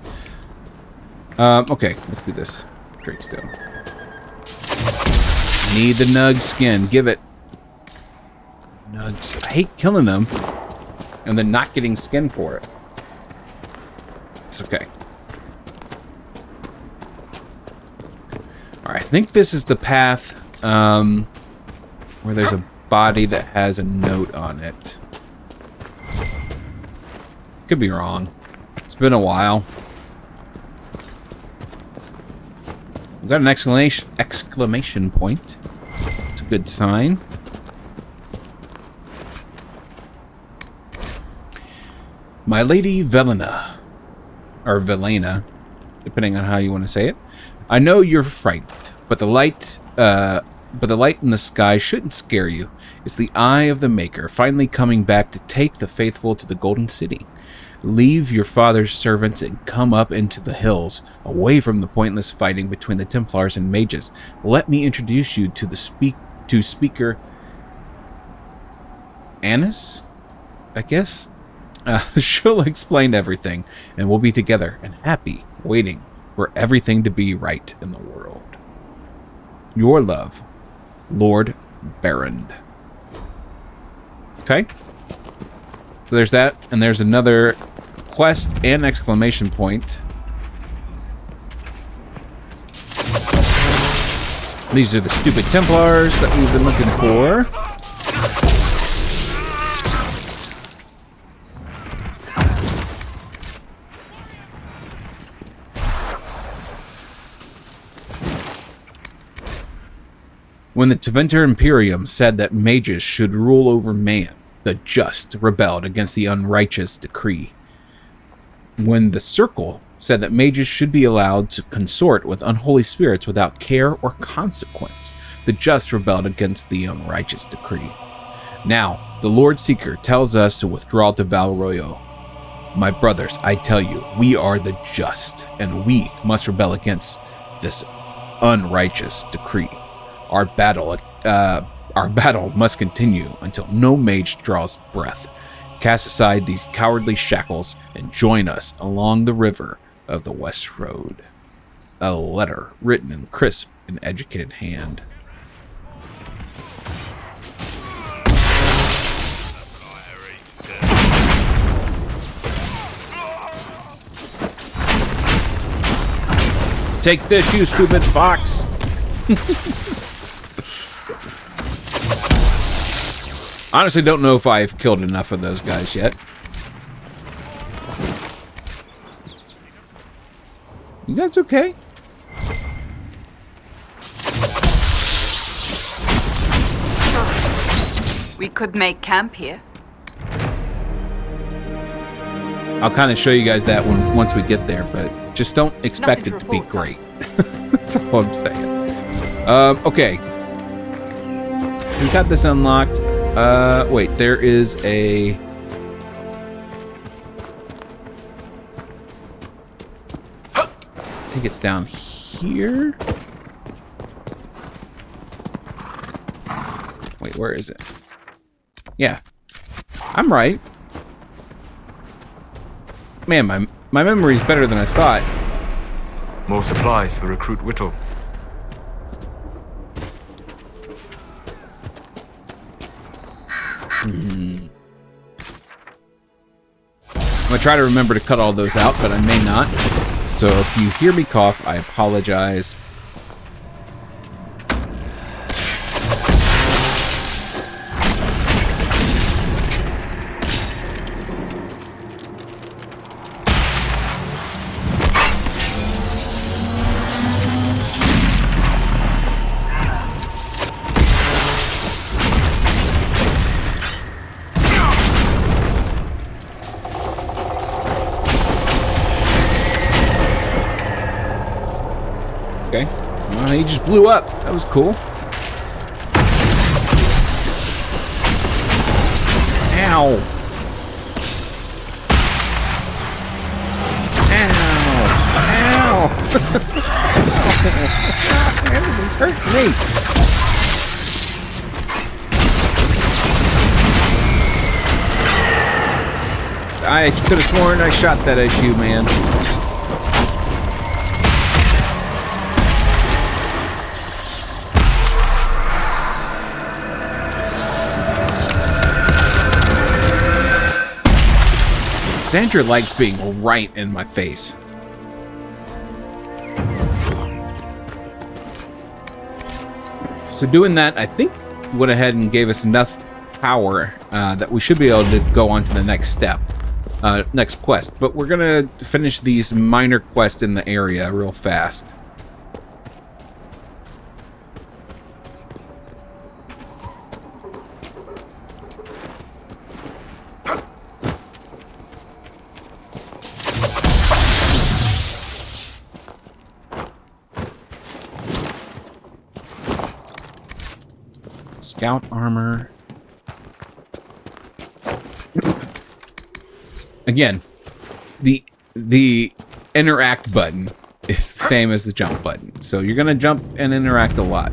Okay, let's do this. Drakestone. Need the Nug skin. Give it. Nugs. I hate killing them and then not getting skin for it. It's okay. Alright, I think this is the path where there's a body that has a note on it. Could be wrong. It's been a while. We've got an exclamation point. It's a good sign. My Lady Velena, or Velena, depending on how you want to say it. I know you're frightened, but the light in the sky shouldn't scare you. It's the eye of the Maker, finally coming back to take the faithful to the Golden City. Leave your father's servants and come up into the hills, away from the pointless fighting between the Templars and mages. Let me introduce you to Speaker Annis, I guess? She'll explain everything, and we'll be together and happy, waiting for everything to be right in the world. Your love, Lord Barrand. Okay? So there's that, and there's another quest and exclamation point. These are the stupid Templars that we've been looking for. When the Tevinter Imperium said that mages should rule over man, the just rebelled against the unrighteous decree. When the Circle said that mages should be allowed to consort with unholy spirits without care or consequence, the just rebelled against the unrighteous decree. Now, the Lord Seeker tells us to withdraw to Val Royeaux. My brothers, I tell you, we are the just, and we must rebel against this unrighteous decree. Our battle must continue until no mage draws breath. Cast aside these cowardly shackles and join us along the river of the West Road. A letter written in crisp and educated hand. Take this, you stupid fox! Honestly, don't know if I've killed enough of those guys yet. You guys okay? We could make camp here. I'll kind of show you guys that once we get there, but just don't expect it to be great. That's all I'm saying. Okay. We got this unlocked. Wait, there is a... I think it's down here. Wait, where is it? Yeah. I'm right. Man, my memory's better than I thought. More supplies for Recruit Whittle. I'm gonna try to remember to cut all those out, but I may not. So if you hear me cough, I apologize. Okay. Well, he just blew up. That was cool. Ow. Ow. Ow. Everything's hurting me. I could have sworn I shot that at you, man. Cassandra likes being right in my face. So doing that, I think, went ahead and gave us enough power that we should be able to go on to the next step, next quest. But we're gonna finish these minor quests in the area real fast. Scout armor. Again, the interact button is the same as the jump button. So you're gonna jump and interact a lot.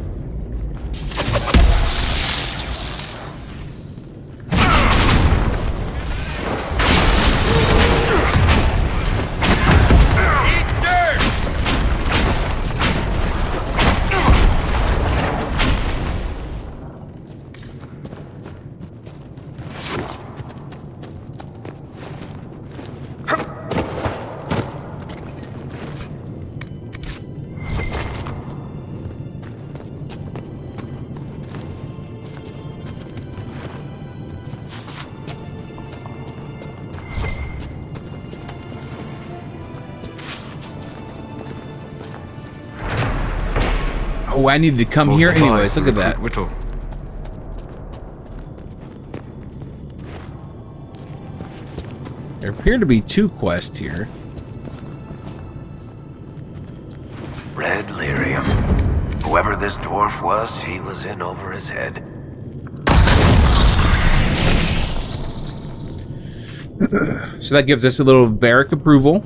Oh, I needed to come here anyways. Look at that. There appear to be 2 quests here. Red lyrium. Whoever this dwarf was, he was in over his head. So that gives us a little Varric approval.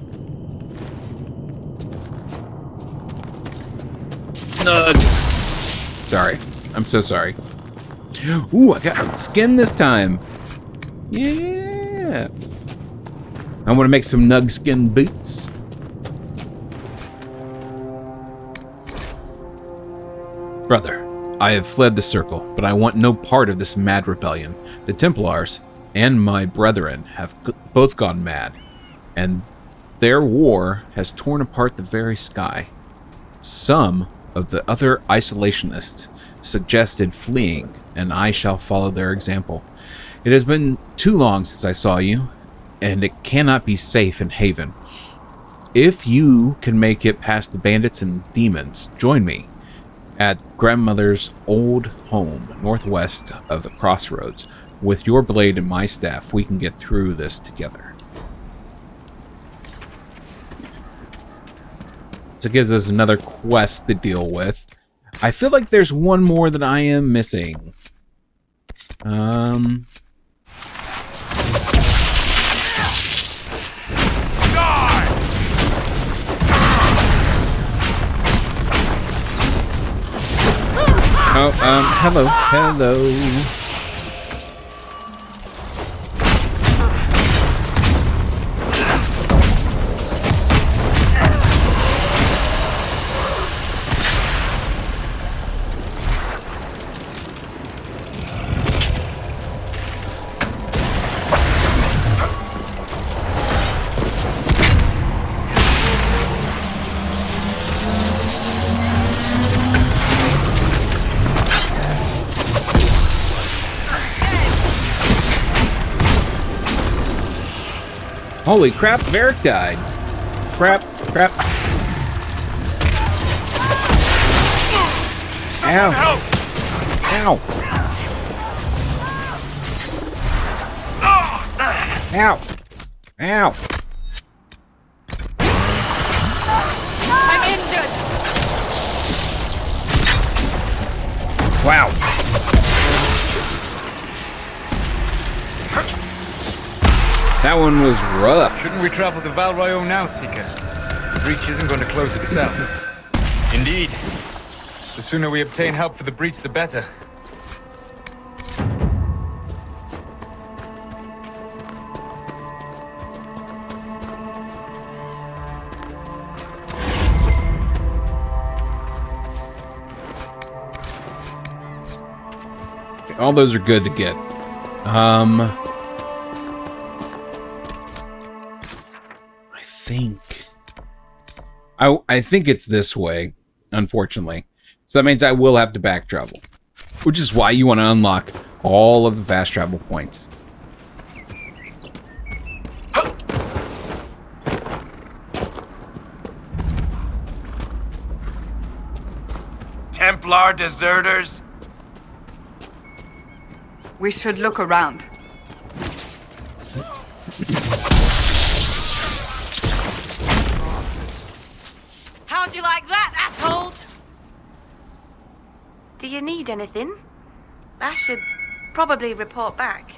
Sorry. I'm so sorry. Ooh, I got skin this time. Yeah. I'm gonna make some nug skin boots. Brother, I have fled the circle, but I want no part of this mad rebellion. The Templars and my brethren have both gone mad, and their war has torn apart the very sky. Some of the other isolationists suggested fleeing, and I shall follow their example. It has been too long since I saw you, and it cannot be safe in Haven. If you can make it past the bandits and demons, join me at grandmother's old home northwest of the crossroads. With your blade and my staff, we can get through this together. So it gives us another quest to deal with. I feel like there's one more that I am missing. Hello. Holy crap, Varric died. Crap. Ow. Ow. Ow. Ow. I'm injured. Wow. That one was rough. Shouldn't we travel to Val Royeaux now, Seeker? The breach isn't going to close itself. Indeed. The sooner we obtain help for the breach, the better. All those are good to get. I think it's this way, unfortunately. So that means I will have to back travel, which is why you want to unlock all of the fast travel points. Templar deserters? We should look around. How'd you like that, assholes? Do you need anything? I should probably report back.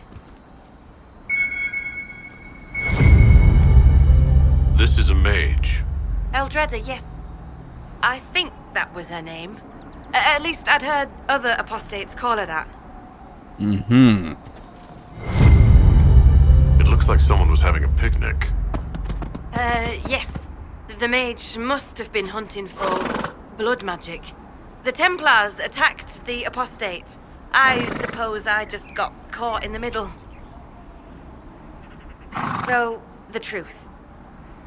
This is a mage. Eldreda, yes. I think that was her name. At least I'd heard other apostates call her that. Mm-hmm. It looks like someone was having a picnic. Yes. The mage must have been hunting for blood magic. The Templars attacked the apostate. I suppose I just got caught in the middle. So, the truth.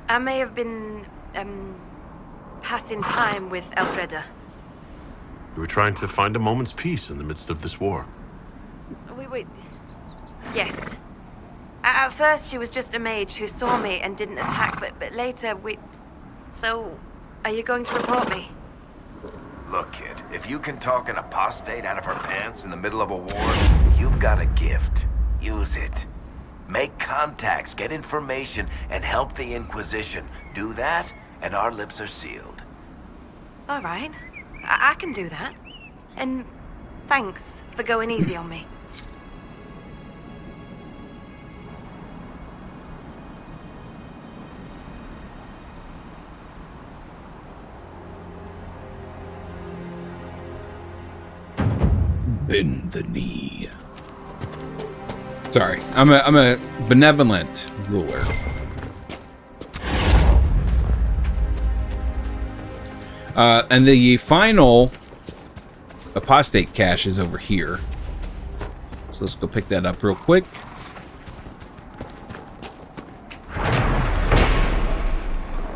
I may have been, passing time with Eldreda. You were trying to find a moment's peace in the midst of this war. Wait. Yes. At first, she was just a mage who saw me and didn't attack, but later we... So, are you going to report me? Look, kid, if you can talk an apostate out of her pants in the middle of a war, you've got a gift. Use it. Make contacts, get information, and help the Inquisition. Do that, and our lips are sealed. All right. I can do that. And thanks for going easy on me. Bend the knee. Sorry, I'm a benevolent ruler. And the final apostate cache is over here. So let's go pick that up real quick.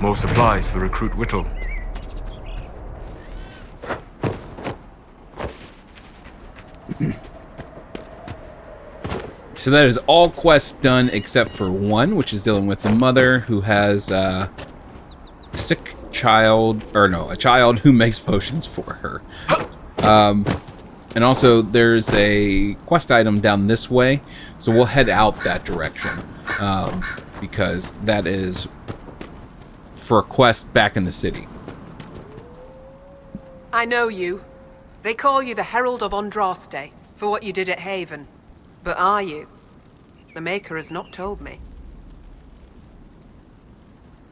More supplies for Recruit Whittle. So that is all quests done except for one, which is dealing with the mother who has a sick child, or no, a child who makes potions for her. And also there's a quest item down this way, so we'll head out that direction because that is for a quest back in the city. I know you. They call you the Herald of Andraste for what you did at Haven. But are you? The Maker has not told me.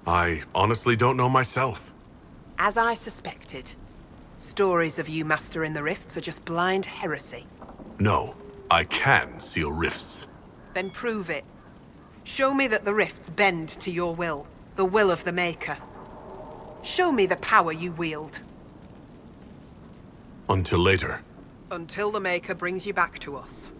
I honestly don't know myself. As I suspected. Stories of you mastering the rifts are just blind heresy. No, I can seal rifts. Then prove it. Show me that the rifts bend to your will, the will of the Maker. Show me the power you wield. Until later. Until the Maker brings you back to us.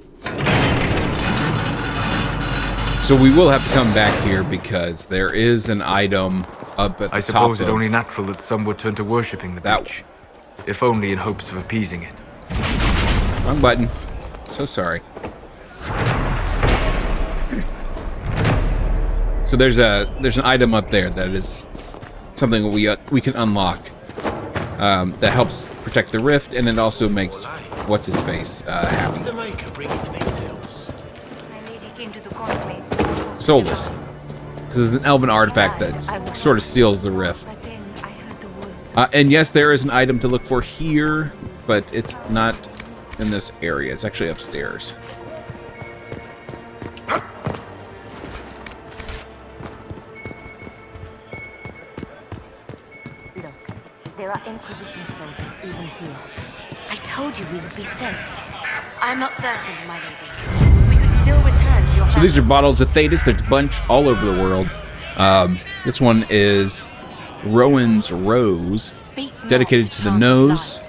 So we will have to come back here because there is an item up at the top. I suppose it only natural that some would turn to worshipping the beach, if only in hopes of appeasing it. Wrong button. So sorry. So there's an item up there that is something we can unlock that helps protect the rift, and it also makes what's his face happy. Soulless, because it's an elven artifact that sort of seals the rift. And yes, there is an item to look for here, but it's not in this area. It's actually upstairs. Look, there are Inquisition soldiers even here. I told you we would be safe. I'm not certain, my lady. We could still return to your So these are bottles of Thetis. There's a bunch all over the world. This one is Rowan's Rose, dedicated to the nose.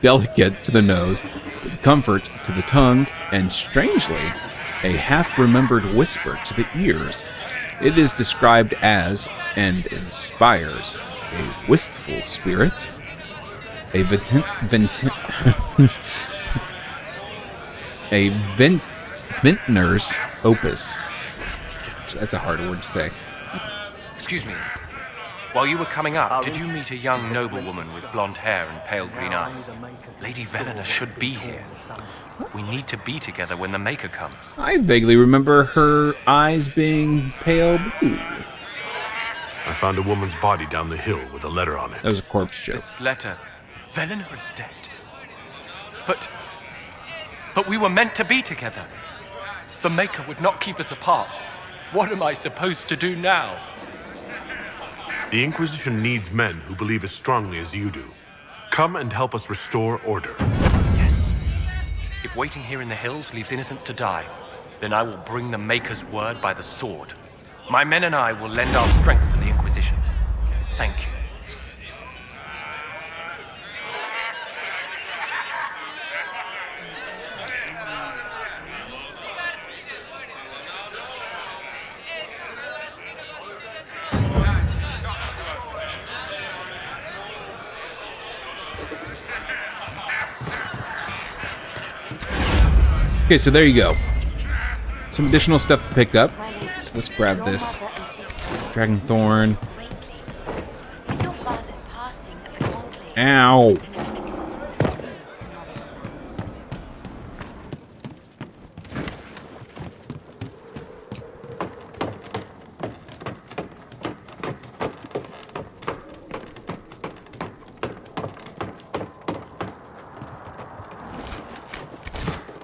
Delicate to the nose, comfort to the tongue, and strangely, a half-remembered whisper to the ears. It is described as, and inspires, a wistful spirit, a vintner's opus. That's a hard word to say. Excuse me. While you were coming up, did you meet a young noblewoman with blonde hair and pale green eyes? Lady Velena should be here. We need to be together when the Maker comes. I vaguely remember her eyes being pale blue. I found a woman's body down the hill with a letter on it. That was a corpse joke. This letter, Velena is dead. But we were meant to be together. The Maker would not keep us apart. What am I supposed to do now? The Inquisition needs men who believe as strongly as you do. Come and help us restore order. Yes. If waiting here in the hills leaves innocents to die, then I will bring the Maker's word by the sword. My men and I will lend our strength to the Inquisition. Thank you. Okay, so there you go. Some additional stuff to pick up. So let's grab this. Dragon Thorn. Ow.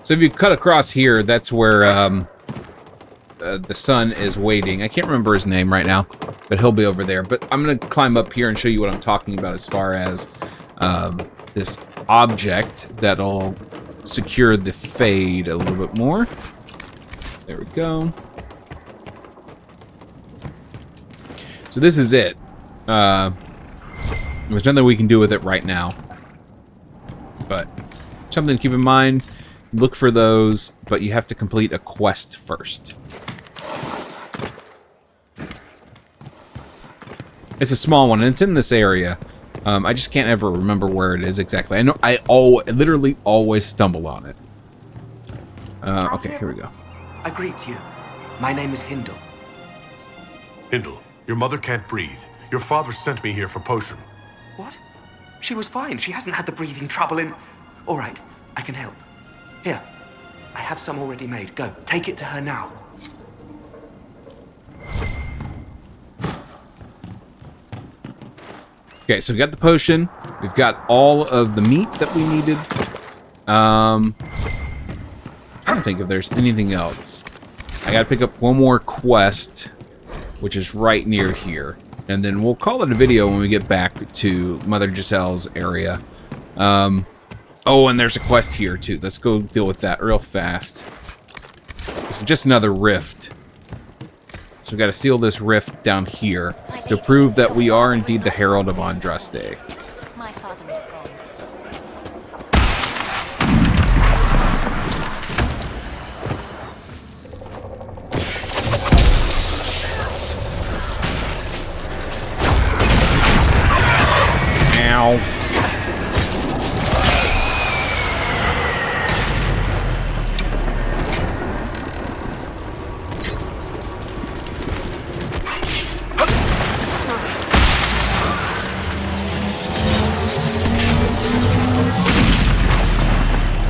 So if you cut across here, that's where the sun is waiting. I can't remember his name right now, but he'll be over there. But I'm going to climb up here and show you what I'm talking about as far as this object that'll secure the fade a little bit more. There we go. So this is it. There's nothing we can do with it right now. But something to keep in mind. Look for those, but you have to complete a quest first. It's a small one, and it's in this area. I just can't ever remember where it is exactly. I know I literally always stumble on it. Okay, here we go. I greet you. My name is Hindle. Hindle, your mother can't breathe. Your father sent me here for potion. What? She was fine. She hasn't had the breathing trouble in... All right, I can help. Here, I have some already made. Go, take it to her now. Okay, so we got the potion. We've got all of the meat that we needed. I'm trying to think if there's anything else. I gotta pick up one more quest, which is right near here. And then we'll call it a video when we get back to Mother Giselle's area. Oh, and there's a quest here, too. Let's go deal with that real fast. So just another rift. So we got to seal this rift down here to prove that we are indeed the Herald of Andraste. My father is gone. Ow.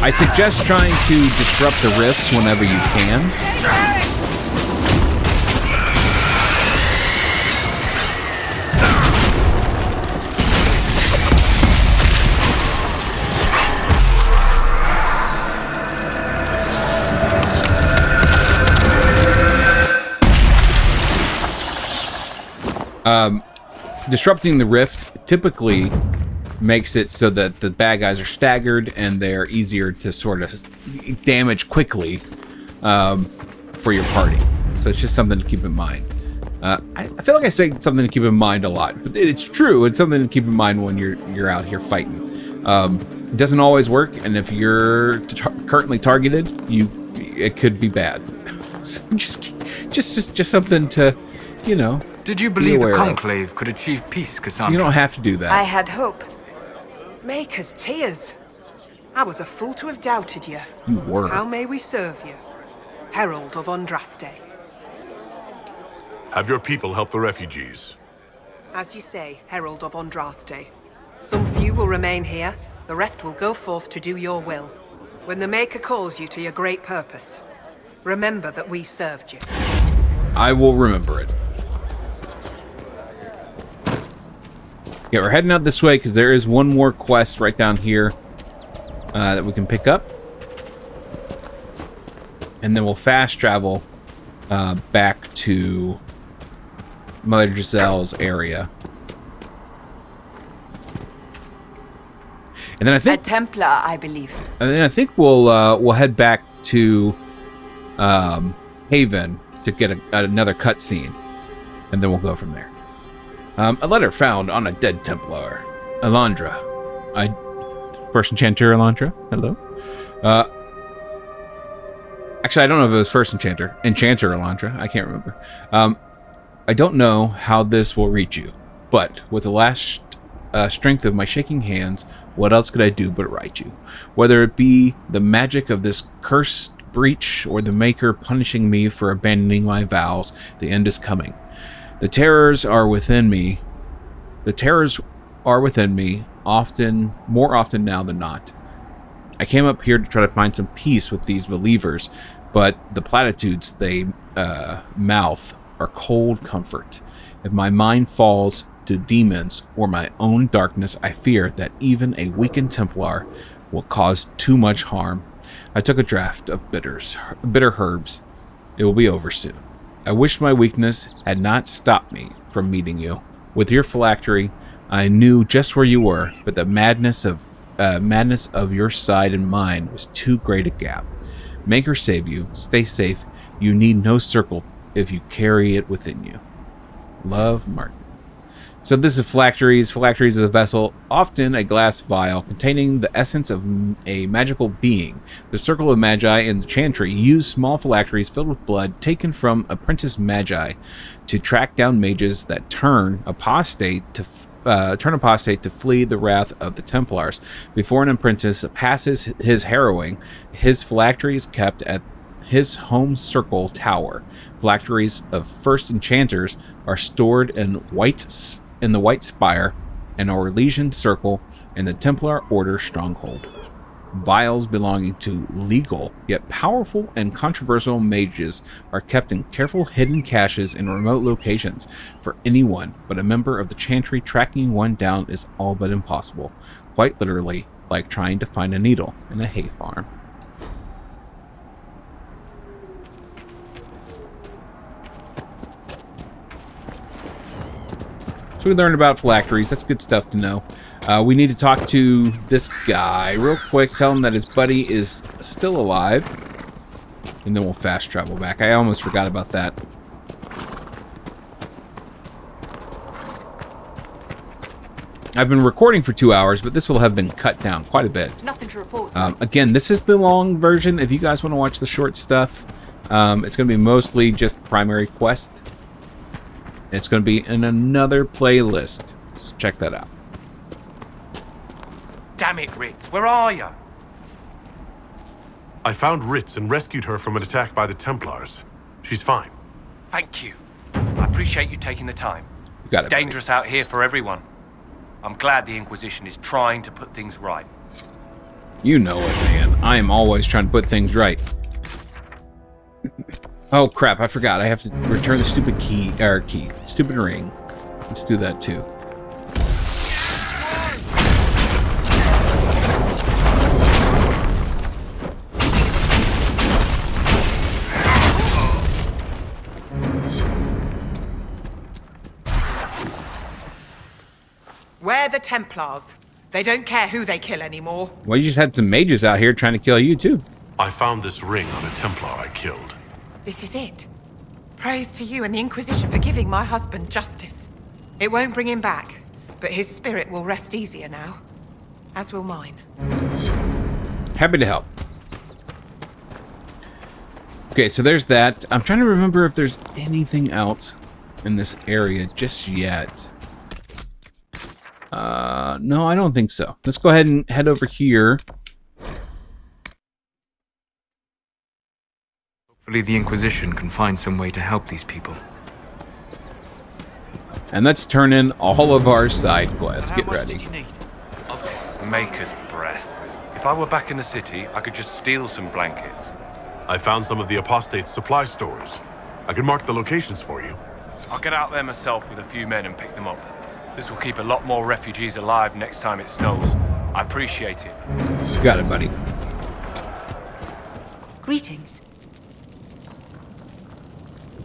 I suggest trying to disrupt the rifts whenever you can. Disrupting the rift typically makes it so that the bad guys are staggered and they're easier to sort of damage quickly for your party. So it's just something to keep in mind. I feel like I say something to keep in mind a lot, but it's true. It's something to keep in mind when you're out here fighting. It doesn't always work, and if you're currently targeted, it could be bad. So just something to, you know. Did you believe the Conclave could achieve peace, Cassandra? You don't have to do that. I had hope. Maker's tears. I was a fool to have doubted you. You were. How may we serve you? Herald of Andraste. Have your people help the refugees. As you say, Herald of Andraste. Some few will remain here, the rest will go forth to do your will. When the Maker calls you to your great purpose, remember that we served you. I will remember it. Yeah, we're heading out this way because there is one more quest right down here. that we can pick up. And then we'll fast travel back to Mother Giselle's area. And then I think a Templar, I believe. And then I think we'll head back to Haven to get another cutscene, and then we'll go from there. A letter found on a dead Templar, Elandra. First Enchanter Elandra. Hello. Actually, I don't know if it was First Enchanter Elandra. I can't remember. I don't know how this will reach you, but with the last strength of my shaking hands, what else could I do but write you? Whether it be the magic of this cursed breach or the Maker punishing me for abandoning my vows, the end is coming. The terrors are within me. More often now than not. I came up here to try to find some peace with these believers, but the platitudes they mouth are cold comfort. If my mind falls to demons or my own darkness, I fear that even a weakened Templar will cause too much harm. I took a draught of bitter herbs. It will be over soon. I wish my weakness had not stopped me from meeting you. With your phylactery, I knew just where you were, but the madness of your side and mine was too great a gap. Maker save you. Stay safe. You need no circle if you carry it within you. Love, Martin. So this is phylacteries. Phylacteries is a vessel, often a glass vial, containing the essence of a magical being. The Circle of Magi and the Chantry use small phylacteries filled with blood taken from apprentice magi to track down mages that turn apostate to flee the wrath of the Templars. Before an apprentice passes his harrowing, his phylactery is kept at his home circle tower. Phylacteries of first enchanters are stored in the White Spire and Orlesian Circle and the Templar Order Stronghold. Vials belonging to legal yet powerful and controversial mages are kept in careful hidden caches in remote locations. For anyone but a member of the Chantry, tracking one down is all but impossible, quite literally like trying to find a needle in a hay farm. So we learned about phylacteries. That's good stuff to know. We need to talk to this guy real quick. Tell him that his buddy is still alive. And then we'll fast travel back. I almost forgot about that. I've been recording for 2 hours, but this will have been cut down quite a bit. Nothing to report. Again, this is the long version. If you guys want to watch the short stuff, it's going to be mostly just the primary quest. It's going to be in another playlist, so check that out. Damn it, Ritz, where are you? I found Ritz and rescued her from an attack by the Templars. She's fine. Thank you. I appreciate you taking the time. You got it. It's dangerous out here for everyone. I'm glad the Inquisition is trying to put things right. You know it, man. I am always trying to put things right. Oh crap, I forgot. I have to return the stupid stupid ring. Let's do that too. We're the Templars. They don't care who they kill anymore. Well, you just had some mages out here trying to kill you too. I found this ring on a Templar I killed. This is it. Praise to you and the Inquisition for giving my husband justice. It won't bring him back, but his spirit will rest easier now. As will mine. Happy to help. Okay, so there's that. I'm trying to remember if there's anything else in this area just yet. No, I don't think so. Let's go ahead and head over here. Hopefully the Inquisition can find some way to help these people. And let's turn in all of our side quests. Get ready. Maker's breath. If I were back in the city, I could just steal some blankets. I found some of the apostate's supply stores. I can mark the locations for you. I'll get out there myself with a few men and pick them up. This will keep a lot more refugees alive next time it snows. I appreciate it. Got it, buddy. Greetings.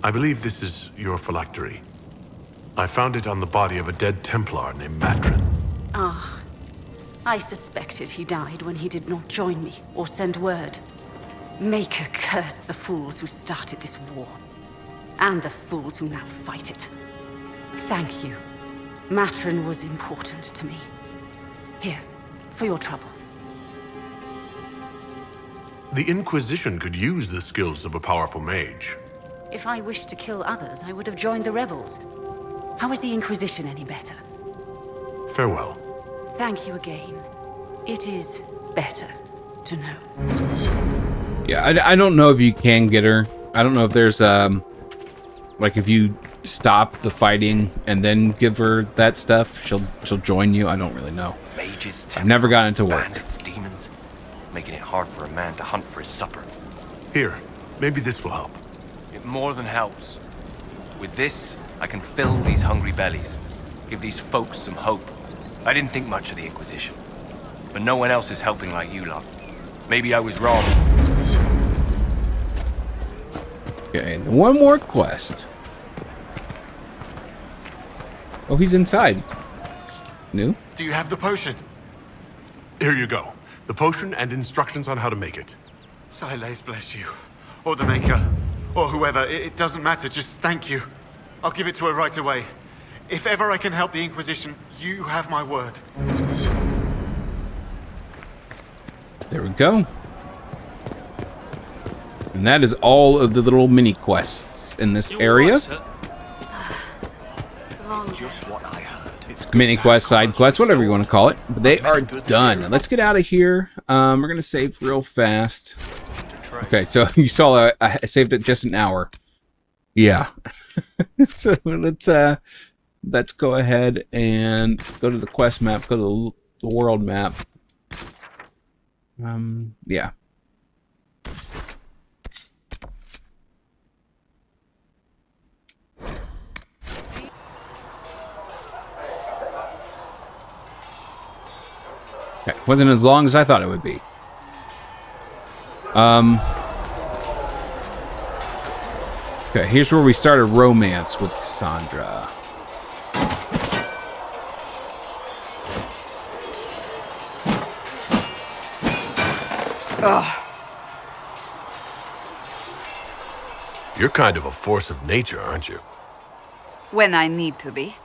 I believe this is your phylactery. I found it on the body of a dead Templar named Matrin. Ah. I suspected he died when he did not join me or send word. Maker curse the fools who started this war. And the fools who now fight it. Thank you. Matrin was important to me. Here, for your trouble. The Inquisition could use the skills of a powerful mage. If I wished to kill others, I would have joined the rebels. How is the Inquisition any better? Farewell. Thank you again. It is better to know. Yeah, I don't know if you can get her. I don't know if there's, like if you stop the fighting and then give her that stuff, she'll join you. I don't really know. Mages, I've never gotten to work. bandits, demons, making it hard for a man to hunt for his supper. Here, maybe this will help. It more than helps. With this, I can fill these hungry bellies, give these folks some hope. I didn't think much of the Inquisition, but no one else is helping like you lot. Maybe I was wrong. Okay, and one more quest. Oh, he's inside. It's new? Do you have the potion? Here you go. The potion and instructions on how to make it. Silas bless you. Or the Maker. Or whoever. It doesn't matter. Just thank you. I'll give it to her right away. If ever I can help the Inquisition, you have my word. There we go. And that is all of the little mini quests in this area. Mini quests, side quests, whatever you want to call it. But they are done. Let's get out of here. We're going to save real fast. Okay, so you saw I saved it just an hour. Yeah. So let's go ahead and go to the quest map, go to the world map. Yeah. Okay, wasn't as long as I thought it would be. Okay, here's where we start a romance with Cassandra. Ugh. You're kind of a force of nature, aren't you? When I need to be.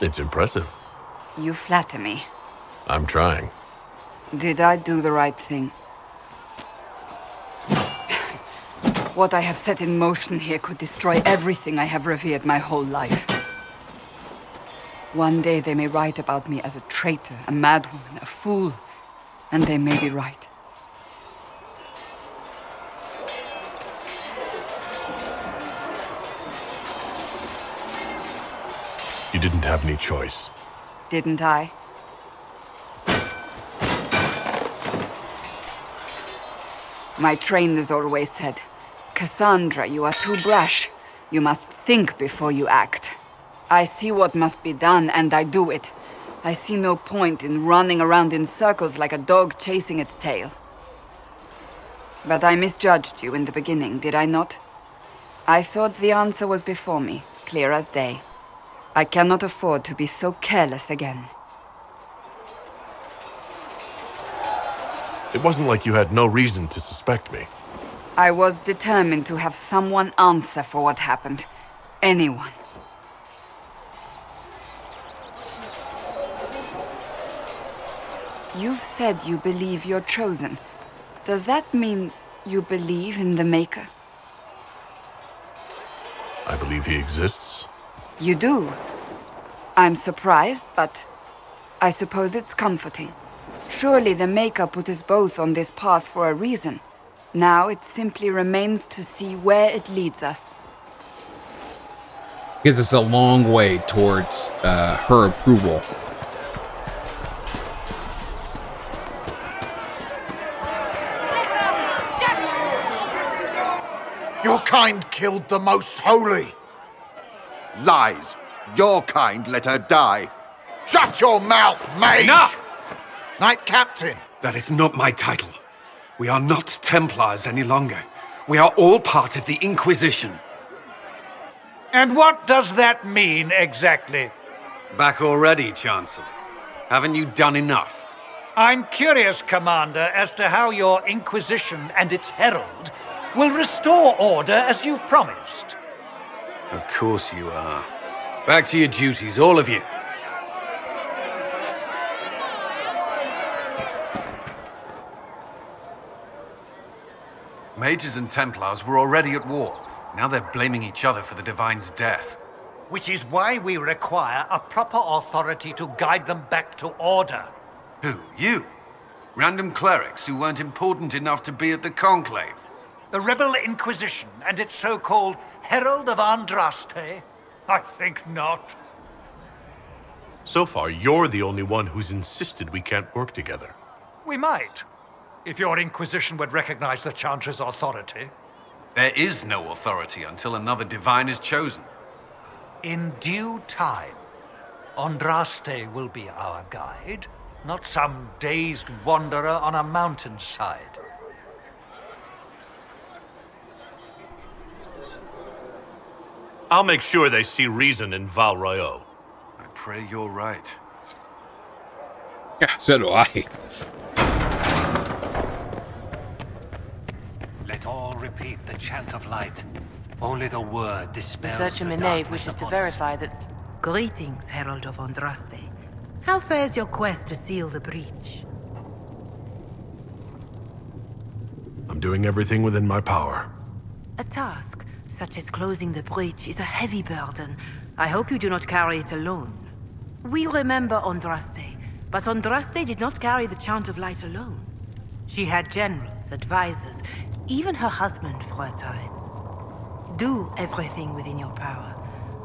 It's impressive. You flatter me. I'm trying. Did I do the right thing? What I have set in motion here could destroy everything I have revered my whole life. One day they may write about me as a traitor, a madwoman, a fool, and they may be right. You didn't have any choice. Didn't I? My trainers always said, Cassandra, you are too brash. You must think before you act. I see what must be done, and I do it. I see no point in running around in circles like a dog chasing its tail. But I misjudged you in the beginning, did I not? I thought the answer was before me, clear as day. I cannot afford to be so careless again. It wasn't like you had no reason to suspect me. I was determined to have someone answer for what happened. Anyone. You've said you believe you're chosen. Does that mean you believe in the Maker? I believe he exists. You do? I'm surprised, but I suppose it's comforting. Surely the Maker put us both on this path for a reason. Now it simply remains to see where it leads us. Gets us a long way towards her approval. Your kind killed the most holy. Lies. Your kind let her die. Shut your mouth, mage! Enough! Knight Captain. That is not my title. We are not Templars any longer. We are all part of the Inquisition. And what does that mean exactly? Back already, Chancellor. Haven't you done enough? I'm curious, Commander, as to how your Inquisition and its herald will restore order as you've promised. Of course you are. Back to your duties, all of you. Mages and Templars were already at war. Now they're blaming each other for the Divine's death. Which is why we require a proper authority to guide them back to order. Who? You? Random clerics who weren't important enough to be at the Conclave? The Rebel Inquisition and its so-called Herald of Andraste? I think not. So far, you're the only one who's insisted we can't work together. We might, if your Inquisition would recognize the Chantry's authority. There is no authority until another Divine is chosen. In due time, Andraste will be our guide, not some dazed wanderer on a mountainside. I'll make sure they see reason in Val Royeaux. I pray you're right. Yeah, so do I. Let all repeat the chant of light. Only the word dispels Researcher the Minave darkness wishes to upon us. verify that... Greetings, Herald of Andraste. How fares your quest to seal the breach? I'm doing everything within my power. A task, such as closing the breach, is a heavy burden. I hope you do not carry it alone. We remember Andraste, but Andraste did not carry the Chant of Light alone. She had generals, advisors, even her husband for a time. Do everything within your power,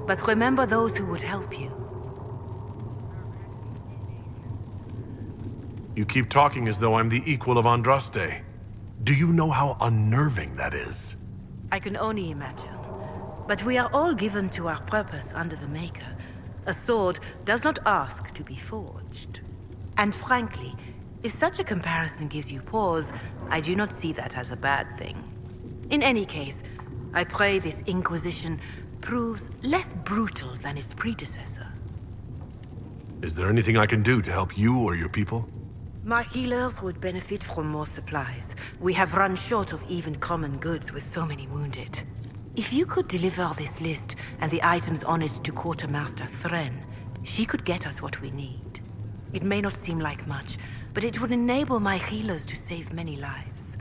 but remember those who would help you. You keep talking as though I'm the equal of Andraste. Do you know how unnerving that is? I can only imagine. But we are all given to our purpose under the Maker. A sword does not ask to be forged. And frankly, if such a comparison gives you pause, I do not see that as a bad thing. In any case, I pray this Inquisition proves less brutal than its predecessor. Is there anything I can do to help you or your people? My healers would benefit from more supplies. We have run short of even common goods with so many wounded. If you could deliver this list and the items on it to Quartermaster Thren, she could get us what we need. It may not seem like much, but it would enable my healers to save many lives.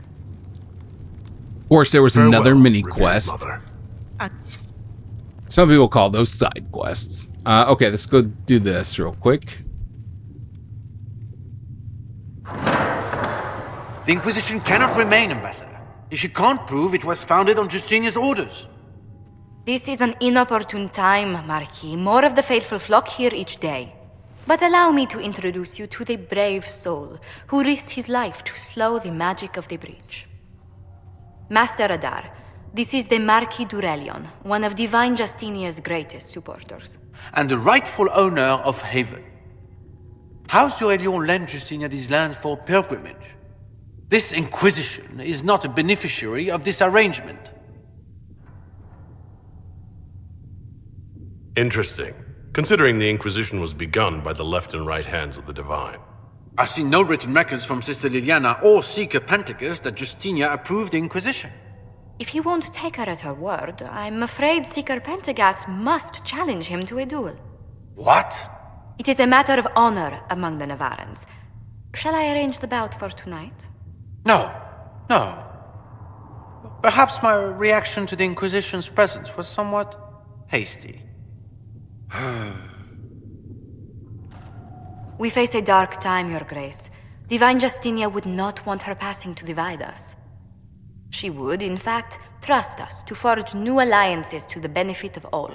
Of course, there was another mini quest. Mother. Some people call those side quests. Okay, let's go do this real quick. The Inquisition cannot remain, Ambassador, if you can't prove it was founded on Justinia's orders. This is an inopportune time, Marquis. More of the faithful flock here each day. But allow me to introduce you to the brave soul who risked his life to slow the magic of the breach. Master Adar, this is the Marquis d'Aurelion, one of Divine Justinia's greatest supporters. And the rightful owner of Haven. House d'Aurelion lent Justinia these lands for pilgrimage. This Inquisition is not a beneficiary of this arrangement. Interesting, considering the Inquisition was begun by the left and right hands of the Divine. I've seen no written records from Sister Leliana or Seeker Pentacus that Justinia approved the Inquisition. If you won't take her at her word, I'm afraid Seeker Pentagast must challenge him to a duel. What? It is a matter of honor among the Navarrans. Shall I arrange the bout for tonight? No. Perhaps my reaction to the Inquisition's presence was somewhat hasty. We face a dark time, Your Grace. Divine Justinia would not want her passing to divide us. She would, in fact, trust us to forge new alliances to the benefit of all,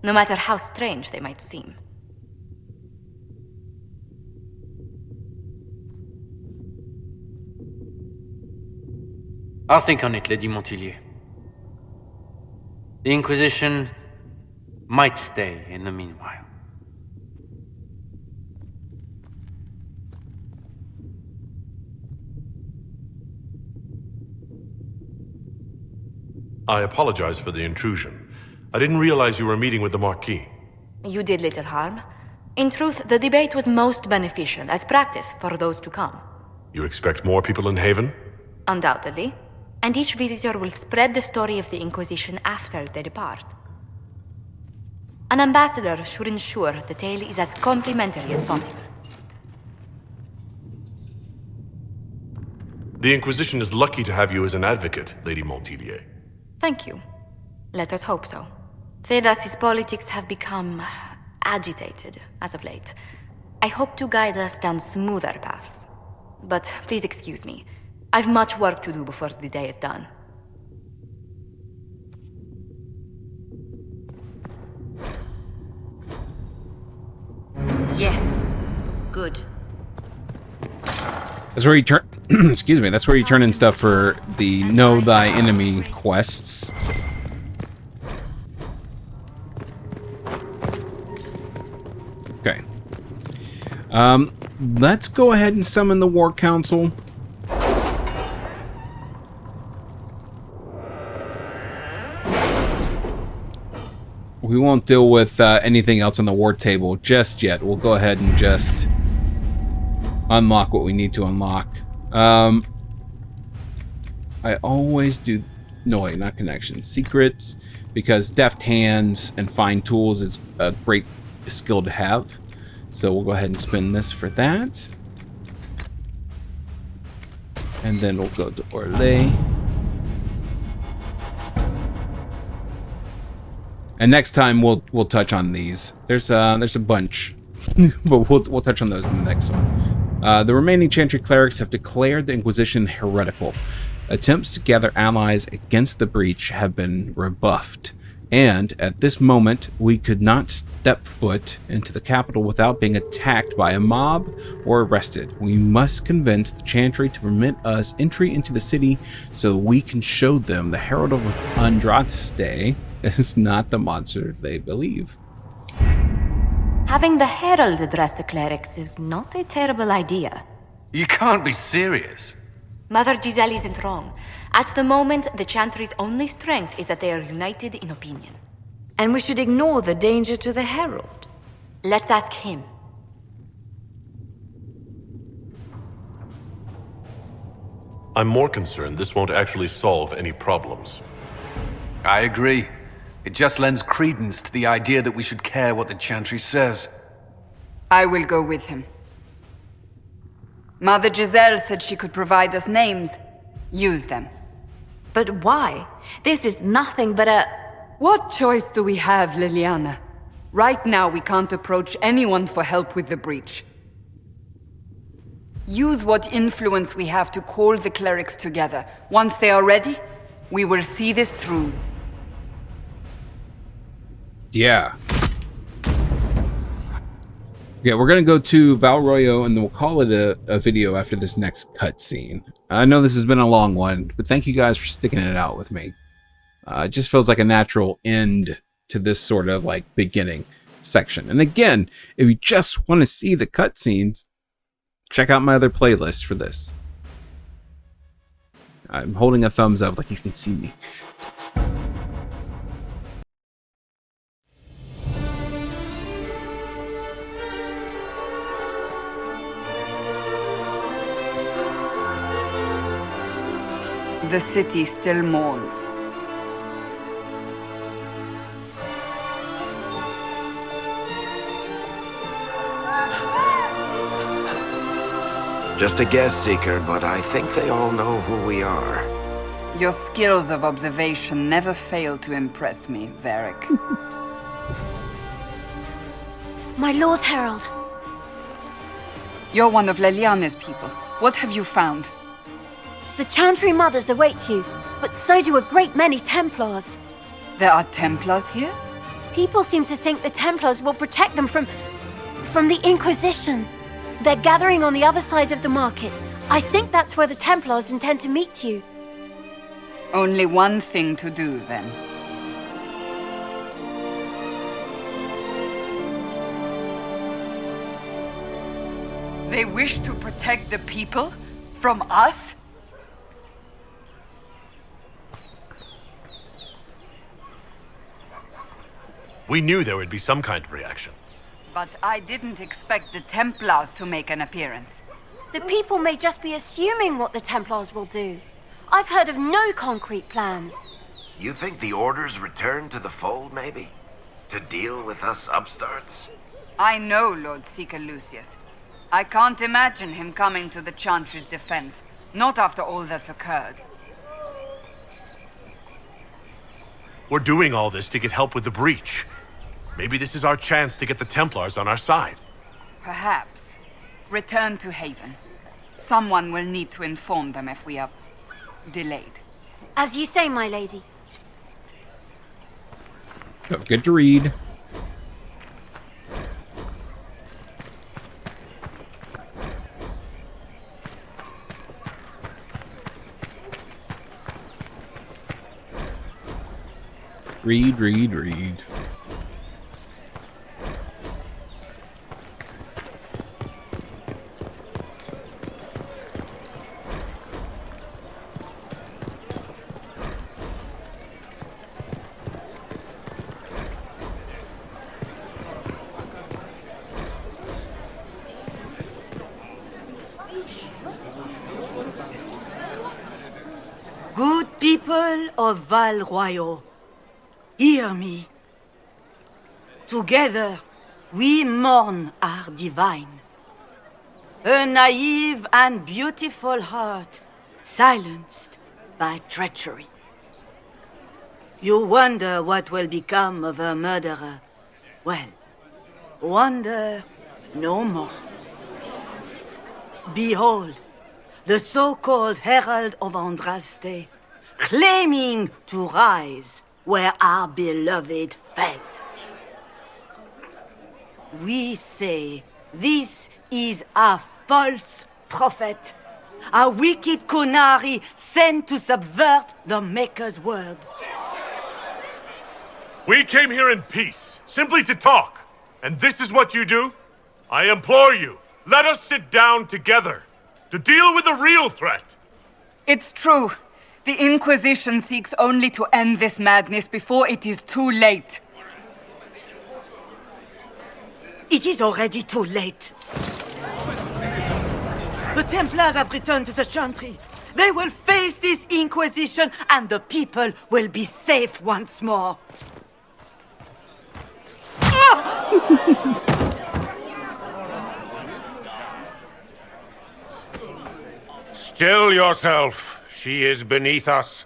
no matter how strange they might seem. I'll think on it, Lady Montillier. The Inquisition might stay in the meanwhile. I apologize for the intrusion. I didn't realize you were meeting with the Marquis. You did little harm. In truth, the debate was most beneficial as practice for those to come. You expect more people in Haven? Undoubtedly. And each visitor will spread the story of the Inquisition after they depart. An ambassador should ensure the tale is as complimentary as possible. The Inquisition is lucky to have you as an advocate, Lady Montilier. Thank you. Let us hope so. Thedas's politics have become agitated as of late. I hope to guide us down smoother paths. But please excuse me. I've much work to do before the day is done. Yes. Good. That's where you turn. Excuse me. That's where you turn in stuff for the Know Thy Enemy quests. Okay. Let's go ahead and summon the War Council. We won't deal with anything else on the war table just yet. We'll go ahead and just unlock what we need to unlock. I always do... No, wait, not connection. Secrets, because deft hands and fine tools is a great skill to have. So we'll go ahead and spin this for that. And then we'll go to Orlais. And next time we'll touch on these. There's a bunch, but we'll touch on those in the next one. The remaining Chantry clerics have declared the Inquisition heretical. Attempts to gather allies against the breach have been rebuffed, and at this moment we could not step foot into the capital without being attacked by a mob or arrested. We must convince the Chantry to permit us entry into the city so we can show them the Herald of Andraste is not the monster they believe. Having the Herald address the clerics is not a terrible idea. You can't be serious. Mother Giselle isn't wrong. At the moment, the Chantry's only strength is that they are united in opinion. And we should ignore the danger to the Herald. Let's ask him. I'm more concerned this won't actually solve any problems. I agree. It just lends credence to the idea that we should care what the Chantry says. I will go with him. Mother Giselle said she could provide us names. Use them. But why? This is nothing but a... What choice do we have, Leliana? Right now we can't approach anyone for help with the breach. Use what influence we have to call the clerics together. Once they are ready, we will see this through. Yeah. Yeah, we're going to go to Valroyo, and then we'll call it a video after this next cutscene. I know this has been a long one, but thank you guys for sticking it out with me. It just feels like a natural end to this sort of like beginning section. And again, if you just want to see the cutscenes, check out my other playlist for this. I'm holding a thumbs up like you can see me. The city still mourns. Just a guess, Seeker, but I think they all know who we are. Your skills of observation never fail to impress me, Varric. My Lord Herald. You're one of Leliana's people. What have you found? The Chantry mothers await you, but so do a great many Templars. There are Templars here? People seem to think the Templars will protect them from the Inquisition. They're gathering on the other side of the market. I think that's where the Templars intend to meet you. Only one thing to do, then. They wish to protect the people? From us? We knew there would be some kind of reaction. But I didn't expect the Templars to make an appearance. The people may just be assuming what the Templars will do. I've heard of no concrete plans. You think the Order's return to the fold, maybe? To deal with us upstarts? I know Lord Seeker Lucius. I can't imagine him coming to the Chantry's defense, not after all that's occurred. We're doing all this to get help with the breach. Maybe this is our chance to get the Templars on our side. Perhaps. Return to Haven. Someone will need to inform them if we are delayed. As you say, my lady. Don't forget to read. Read, read, read. Good people of Val Royal, hear me. Together, we mourn our divine. A naive and beautiful heart, silenced by treachery. You wonder what will become of a murderer. Well, wonder no more. Behold, the so-called Herald of Andraste, claiming to rise where our beloved fell. We say this is a false prophet, a wicked Kunari sent to subvert the Maker's word. We came here in peace, simply to talk. And this is what you do? I implore you, let us sit down together to deal with the real threat. It's true. The Inquisition seeks only to end this madness before it is too late. It is already too late. The Templars have returned to the Chantry. They will face this Inquisition, and the people will be safe once more. Still yourself. She is beneath us.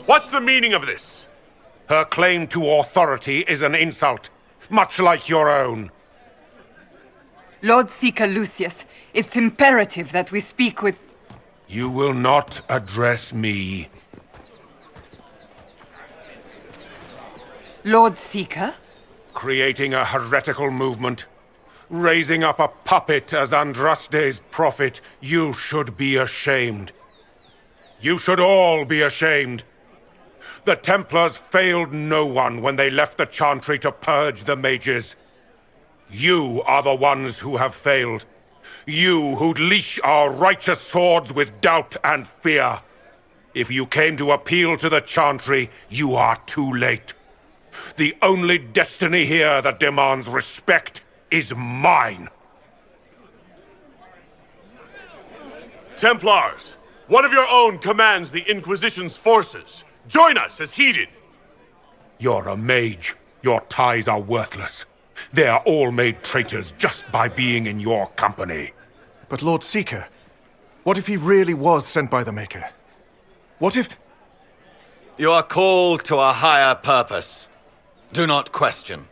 What's the meaning of this? Her claim to authority is an insult, much like your own. Lord Seeker Lucius, it's imperative that we speak with... You will not address me. Lord Seeker? Creating a heretical movement. Raising up a puppet as Andraste's prophet. You should be ashamed. You should all be ashamed. The Templars failed no one when they left the Chantry to purge the mages. You are the ones who have failed. You who'd leash our righteous swords with doubt and fear. If you came to appeal to the Chantry, you are too late. The only destiny here that demands respect is mine. Templars, one of your own commands the Inquisition's forces. Join us as heeded. You're a mage. Your ties are worthless. They are all made traitors just by being in your company. But Lord Seeker, what if he really was sent by the Maker? What if... You are called to a higher purpose. Do not question.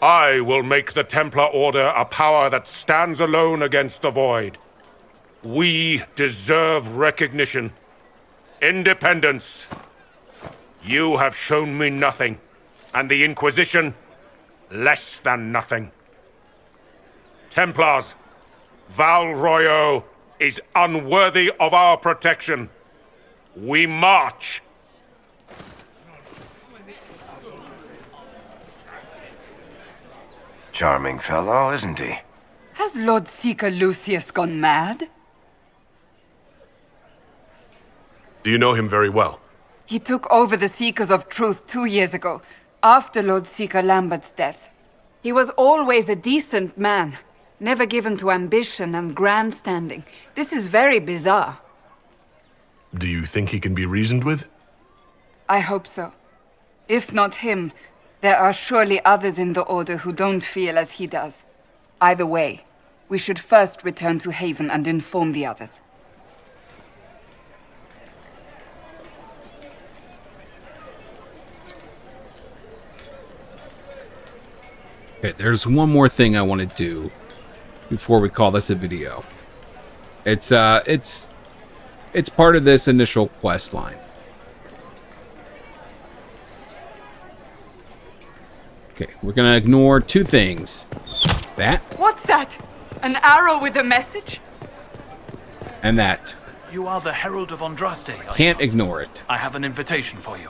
I will make the Templar Order a power that stands alone against the Void. We deserve recognition. Independence. You have shown me nothing, and the Inquisition, less than nothing. Templars, Val Royal is unworthy of our protection. We march. Charming fellow, isn't he? Has Lord Seeker Lucius gone mad? Do you know him very well? He took over the Seekers of Truth 2 years ago, after Lord Seeker Lambert's death. He was always a decent man, never given to ambition and grandstanding. This is very bizarre. Do you think he can be reasoned with? I hope so. If not him, there are surely others in the Order who don't feel as he does. Either way, we should first return to Haven and inform the others. Okay, there's one more thing I want to do before we call this a video. It's part of this initial quest line. Okay, we're gonna ignore two things. That. What's that? An arrow with a message? And that. You are the Herald of Andraste. Can't ignore it. I have an invitation for you.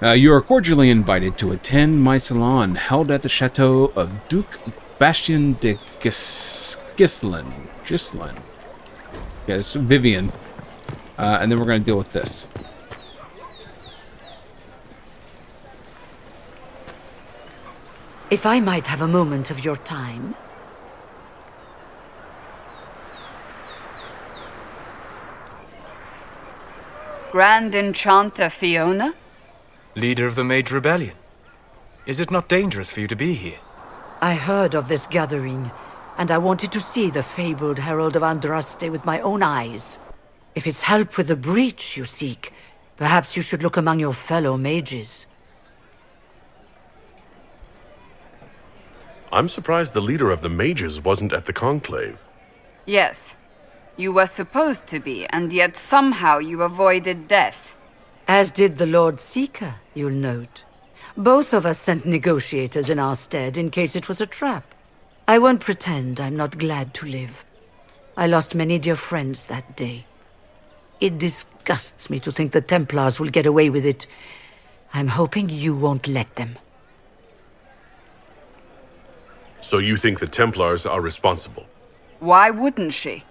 You are cordially invited to attend my salon held at the chateau of Duke Bastien de Gislin. Yes, Vivian. And then we're going to deal with this. If I might have a moment of your time. Grand Enchanter Fiona? Leader of the Mage Rebellion. Is it not dangerous for you to be here? I heard of this gathering, and I wanted to see the fabled Herald of Andraste with my own eyes. If it's help with the breach you seek, perhaps you should look among your fellow mages. I'm surprised the leader of the mages wasn't at the conclave. Yes. You were supposed to be, and yet somehow you avoided death. As did the Lord Seeker, you'll note. Both of us sent negotiators in our stead in case it was a trap. I won't pretend I'm not glad to live. I lost many dear friends that day. It disgusts me to think the Templars will get away with it. I'm hoping you won't let them. So you think the Templars are responsible? Why wouldn't she?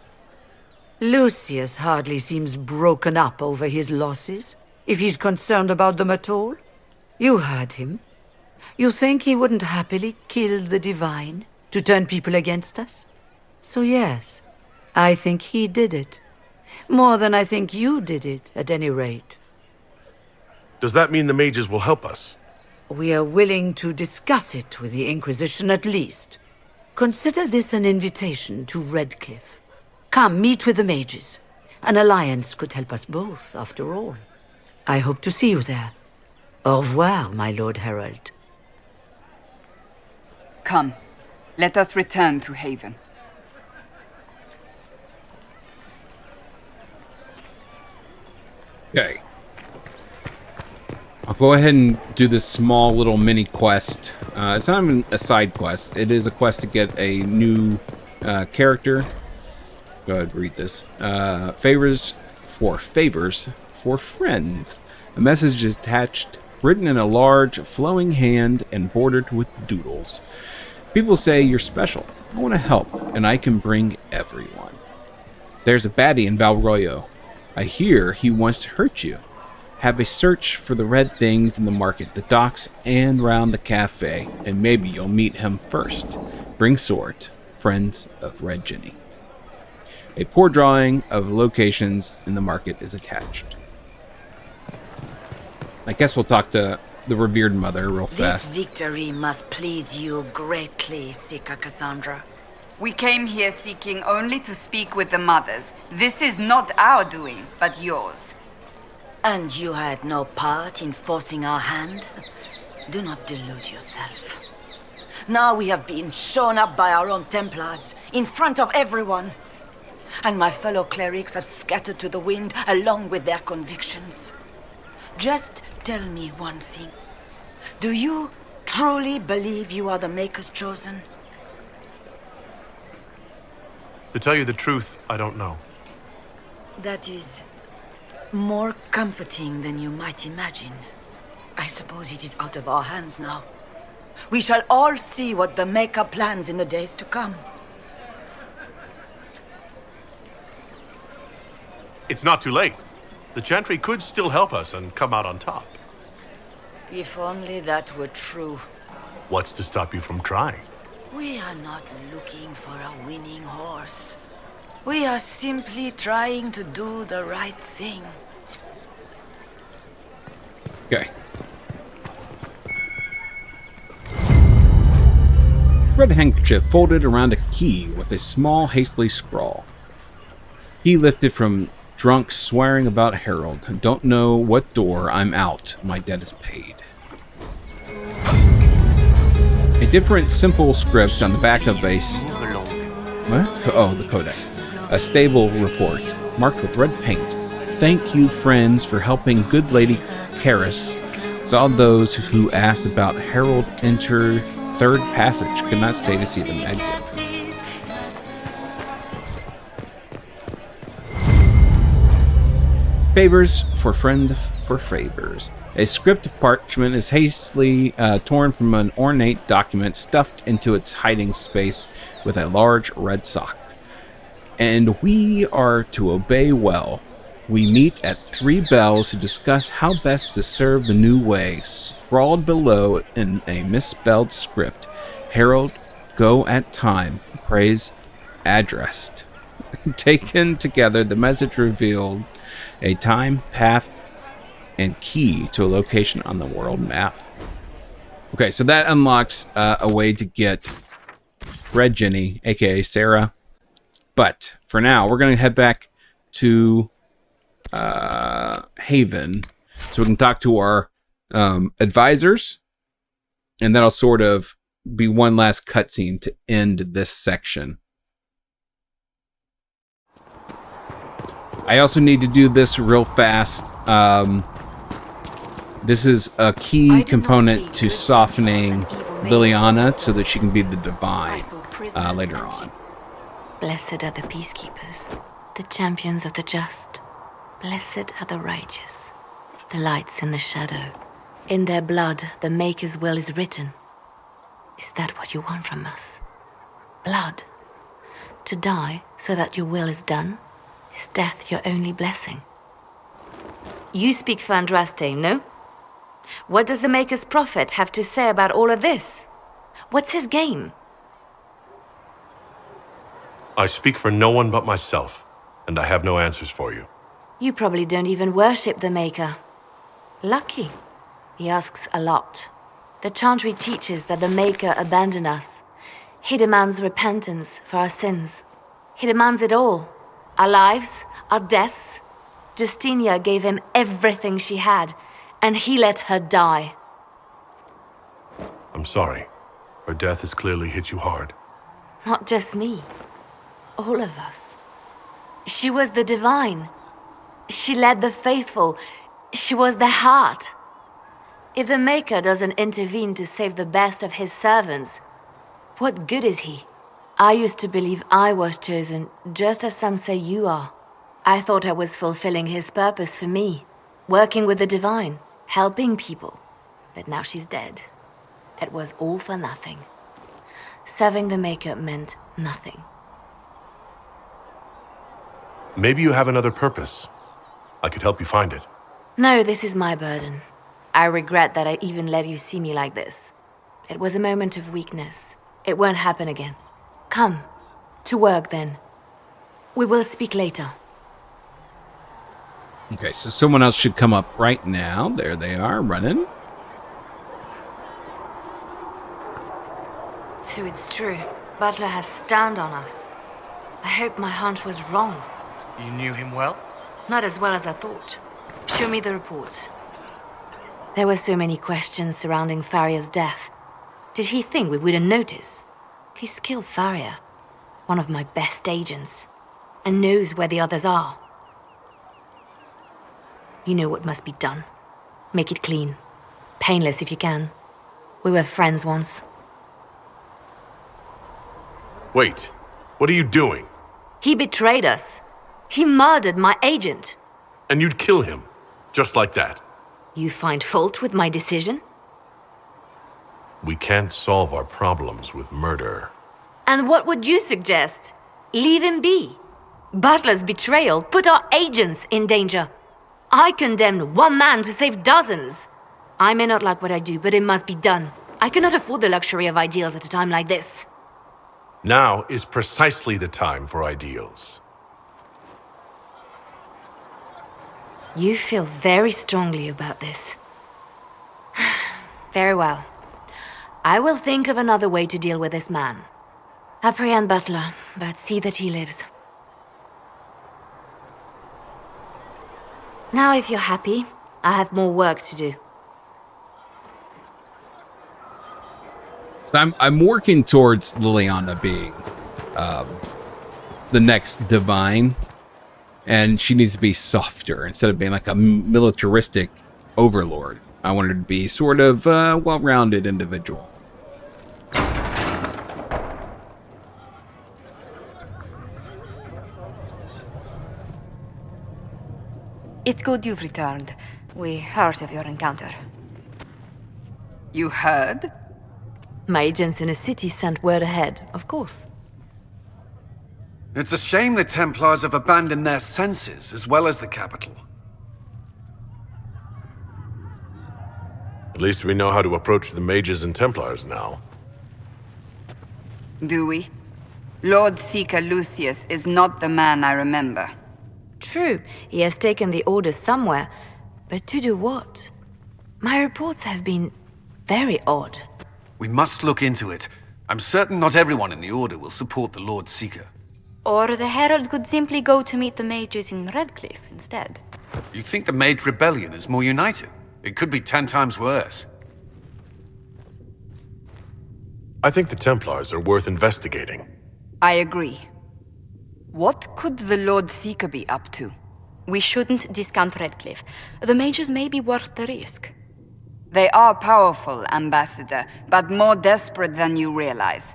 Lucius hardly seems broken up over his losses, if he's concerned about them at all. You heard him. You think he wouldn't happily kill the Divine to turn people against us? So yes, I think he did it. More than I think you did it, at any rate. Does that mean the mages will help us? We are willing to discuss it with the Inquisition at least. Consider this an invitation to Redcliffe. Come, meet with the mages. An alliance could help us both, after all. I hope to see you there. Au revoir, my Lord Herald. Come, let us return to Haven. Okay. I'll go ahead and do this small little mini quest. It's not even a side quest. It is a quest to get a new character. Go ahead and read this. Favors for friends. A message is attached, written in a large, flowing hand and bordered with doodles. People say you're special. I want to help, and I can bring everyone. There's a baddie in Valroyo. I hear he wants to hurt you. Have a search for the red things in the market, the docks, and round the cafe, and maybe you'll meet him first. Bring sword. Friends of Red Jenny. A poor drawing of locations in the market is attached. I guess we'll talk to the revered mother real fast. This victory must please you greatly, Seeker Cassandra. We came here seeking only to speak with the mothers. This is not our doing, but yours. And you had no part in forcing our hand? Do not delude yourself. Now we have been shown up by our own Templars, in front of everyone. And my fellow clerics have scattered to the wind along with their convictions. Just tell me one thing. Do you truly believe you are the Maker's chosen? To tell you the truth, I don't know. That is more comforting than you might imagine. I suppose it is out of our hands now. We shall all see what the Maker plans in the days to come. It's not too late. The Chantry could still help us and come out on top. If only that were true. What's to stop you from trying? We are not looking for a winning horse. We are simply trying to do the right thing. Okay. Red handkerchief folded around a key with a small, hastily scrawl. Key lifted from drunk swearing about Harold. Don't know what door. I'm out. My debt is paid. A different, simple script on the back of a... What? Oh, the codex. A stable report, marked with red paint. Thank you, friends, for helping good Lady Karis. Saw those who asked about Harold enter third passage. Could not stay to see them exit. Favors for friends for favors. A script of parchment is hastily torn from an ornate document stuffed into its hiding space with a large red sock. And we are to obey well. We meet at 3 bells to discuss how best to serve the new way. Scrawled below in a misspelled script. Harold, go at time. Praise addressed. Taken together, the message revealed a time, path, and key to a location on the world map. Okay, so that unlocks a way to get Red Jenny, aka Sarah. But for now, we're going to head back to Haven so we can talk to our advisors, and that'll sort of be one last cutscene to end this section. I also need to do this real fast. This is a key component to softening Leliana so that she can be the divine later on. Blessed are the peacekeepers, the champions of the just. Blessed are the righteous, the lights in the shadow. In their blood, the Maker's will is written. Is that what you want from us? Blood? To die so that your will is done? Is death your only blessing? You speak for Andraste, no? What does the Maker's prophet have to say about all of this? What's his game? I speak for no one but myself, and I have no answers for you. You probably don't even worship the Maker. Lucky. He asks a lot. The Chantry teaches that the Maker abandoned us. He demands repentance for our sins. He demands it all. Our lives, our deaths. Justinia gave him everything she had, and he let her die. I'm sorry. Her death has clearly hit you hard. Not just me. All of us. She was the divine. She led the faithful. She was the heart. If the Maker doesn't intervene to save the best of his servants, what good is he? I used to believe I was chosen, just as some say you are. I thought I was fulfilling his purpose for me, working with the divine, helping people. But now she's dead. It was all for nothing. Serving the Maker meant nothing. Maybe you have another purpose. I could help you find it. No, this is my burden. I regret that I even let you see me like this. It was a moment of weakness. It won't happen again. Come. To work, then. We will speak later. Okay, so someone else should come up right now. There they are, running. So it's true. Butler has stand on us. I hope my hunch was wrong. You knew him well? Not as well as I thought. Show me the report. There were so many questions surrounding Faria's death. Did he think we wouldn't notice? He's killed Faria, one of my best agents, and knows where the others are. You know what must be done. Make it clean. Painless if you can. We were friends once. Wait, what are you doing? He betrayed us. He murdered my agent. And you'd kill him, just like that. You find fault with my decision? We can't solve our problems with murder. And what would you suggest? Leave him be. Butler's betrayal put our agents in danger. I condemned one man to save dozens. I may not like what I do, but it must be done. I cannot afford the luxury of ideals at a time like this. Now is precisely the time for ideals. You feel very strongly about this. Very well. I will think of another way to deal with this man. Apprehend Butler, but see that he lives. Now, if you're happy, I have more work to do. I'm working towards Leliana being the next divine, and she needs to be softer instead of being like a militaristic overlord. I want her to be sort of well-rounded individual. It's good you've returned. We heard of your encounter. You heard? My agents in the city sent word ahead, of course. It's a shame the Templars have abandoned their senses, as well as the capital. At least we know how to approach the mages and Templars now. Do we? Lord Seeker Lucius is not the man I remember. True, he has taken the orders somewhere, but to do what? My reports have been very odd. We must look into it. I'm certain not everyone in the Order will support the Lord Seeker. Or the Herald could simply go to meet the mages in Redcliffe instead. You think the Mage Rebellion is more united? It could be 10 times worse. I think the Templars are worth investigating. I agree. What could the Lord Seeker be up to? We shouldn't discount Redcliffe. The mages may be worth the risk. They are powerful, Ambassador, but more desperate than you realize.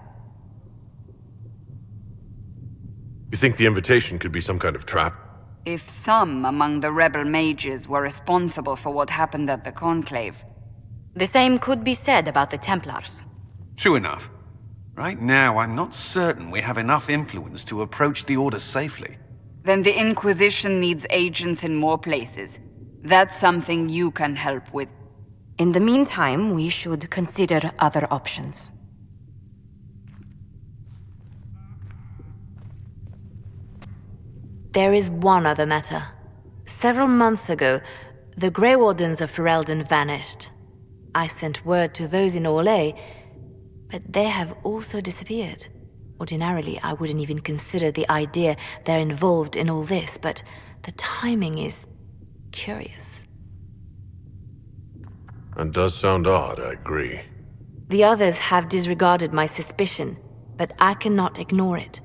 You think the invitation could be some kind of trap? If some among the rebel mages were responsible for what happened at the Conclave. The same could be said about the Templars. True enough. Right now, I'm not certain we have enough influence to approach the Order safely. Then the Inquisition needs agents in more places. That's something you can help with. In the meantime, we should consider other options. There is one other matter. Several months ago, the Grey Wardens of Ferelden vanished. I sent word to those in Orlais, but they have also disappeared. Ordinarily, I wouldn't even consider the idea they're involved in all this, but the timing is curious. It does sound odd, I agree. The others have disregarded my suspicion, but I cannot ignore it.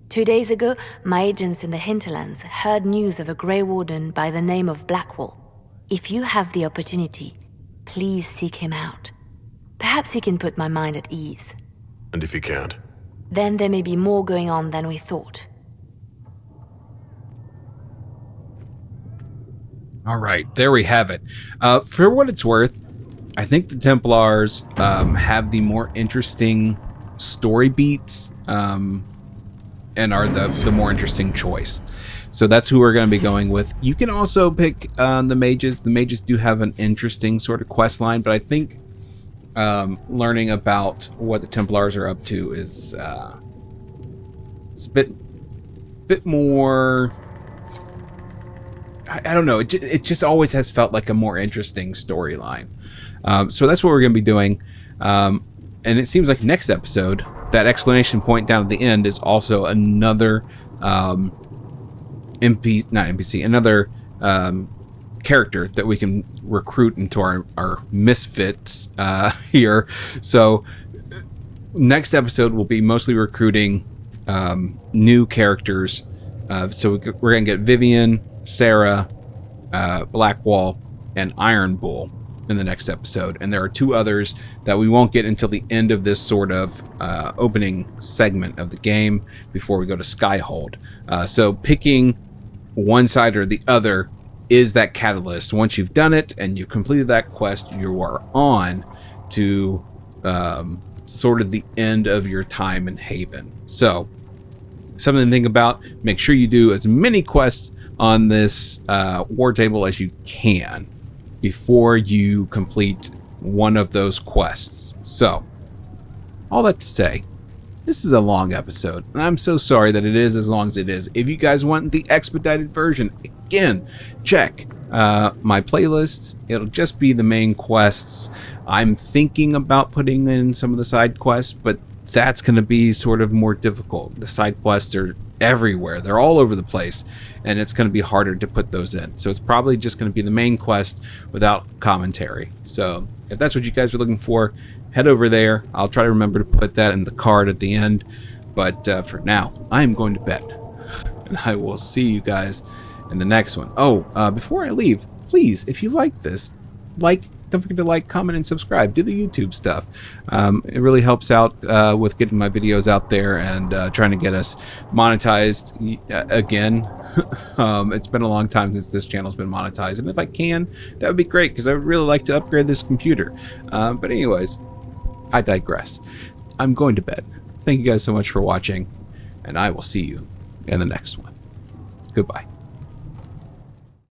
2 days ago, my agents in the Hinterlands heard news of a Grey Warden by the name of Blackwall. If you have the opportunity, please seek him out. Perhaps he can put my mind at ease. And if he can't? Then there may be more going on than we thought. All right, there we have it. For what it's worth, I think the Templars have the more interesting story beats and are the more interesting choice. So that's who we're going to be going with. You can also pick the mages. The mages do have an interesting sort of quest line, but I think learning about what the Templars are up to is it's a bit more. I don't know. It just always has felt like a more interesting storyline. So that's what we're going to be doing. And it seems like next episode, that exclamation point down at the end is also another another character that we can recruit into our misfits here. So next episode will be mostly recruiting new characters. So we're going to get Vivian, Sarah, Blackwall, and Iron Bull in the next episode. And there are 2 others that we won't get until the end of this sort of opening segment of the game before we go to Skyhold. So picking one side or the other is that catalyst. Once you've done it and you've completed that quest, you are on to sort of the end of your time in Haven. So something to think about. Make sure you do as many quests on this war table as you can before you complete one of those quests. So, all that to say, this is a long episode, and I'm so sorry that it is as long as it is. If you guys want the expedited version, again, check my playlists. It'll just be the main quests. I'm thinking about putting in some of the side quests, but that's going to be sort of more difficult. The side quests are everywhere. They're all over the place, and it's going to be harder to put those in. So it's probably just going to be the main quest without commentary. So if that's what you guys are looking for, head over there. I'll try to remember to put that in the card at the end. But for now, I am going to bed, and I will see you guys in the next one. Oh, before I leave, please, if you like this, don't forget to like, comment, and subscribe. Do the YouTube stuff. It really helps out with getting my videos out there and trying to get us monetized again. It's been a long time since this channel's been monetized, and if I can, that would be great, because I would really like to upgrade this computer. But anyways, I digress. I'm going to bed. Thank you guys so much for watching, and I will see you in the next one. Goodbye.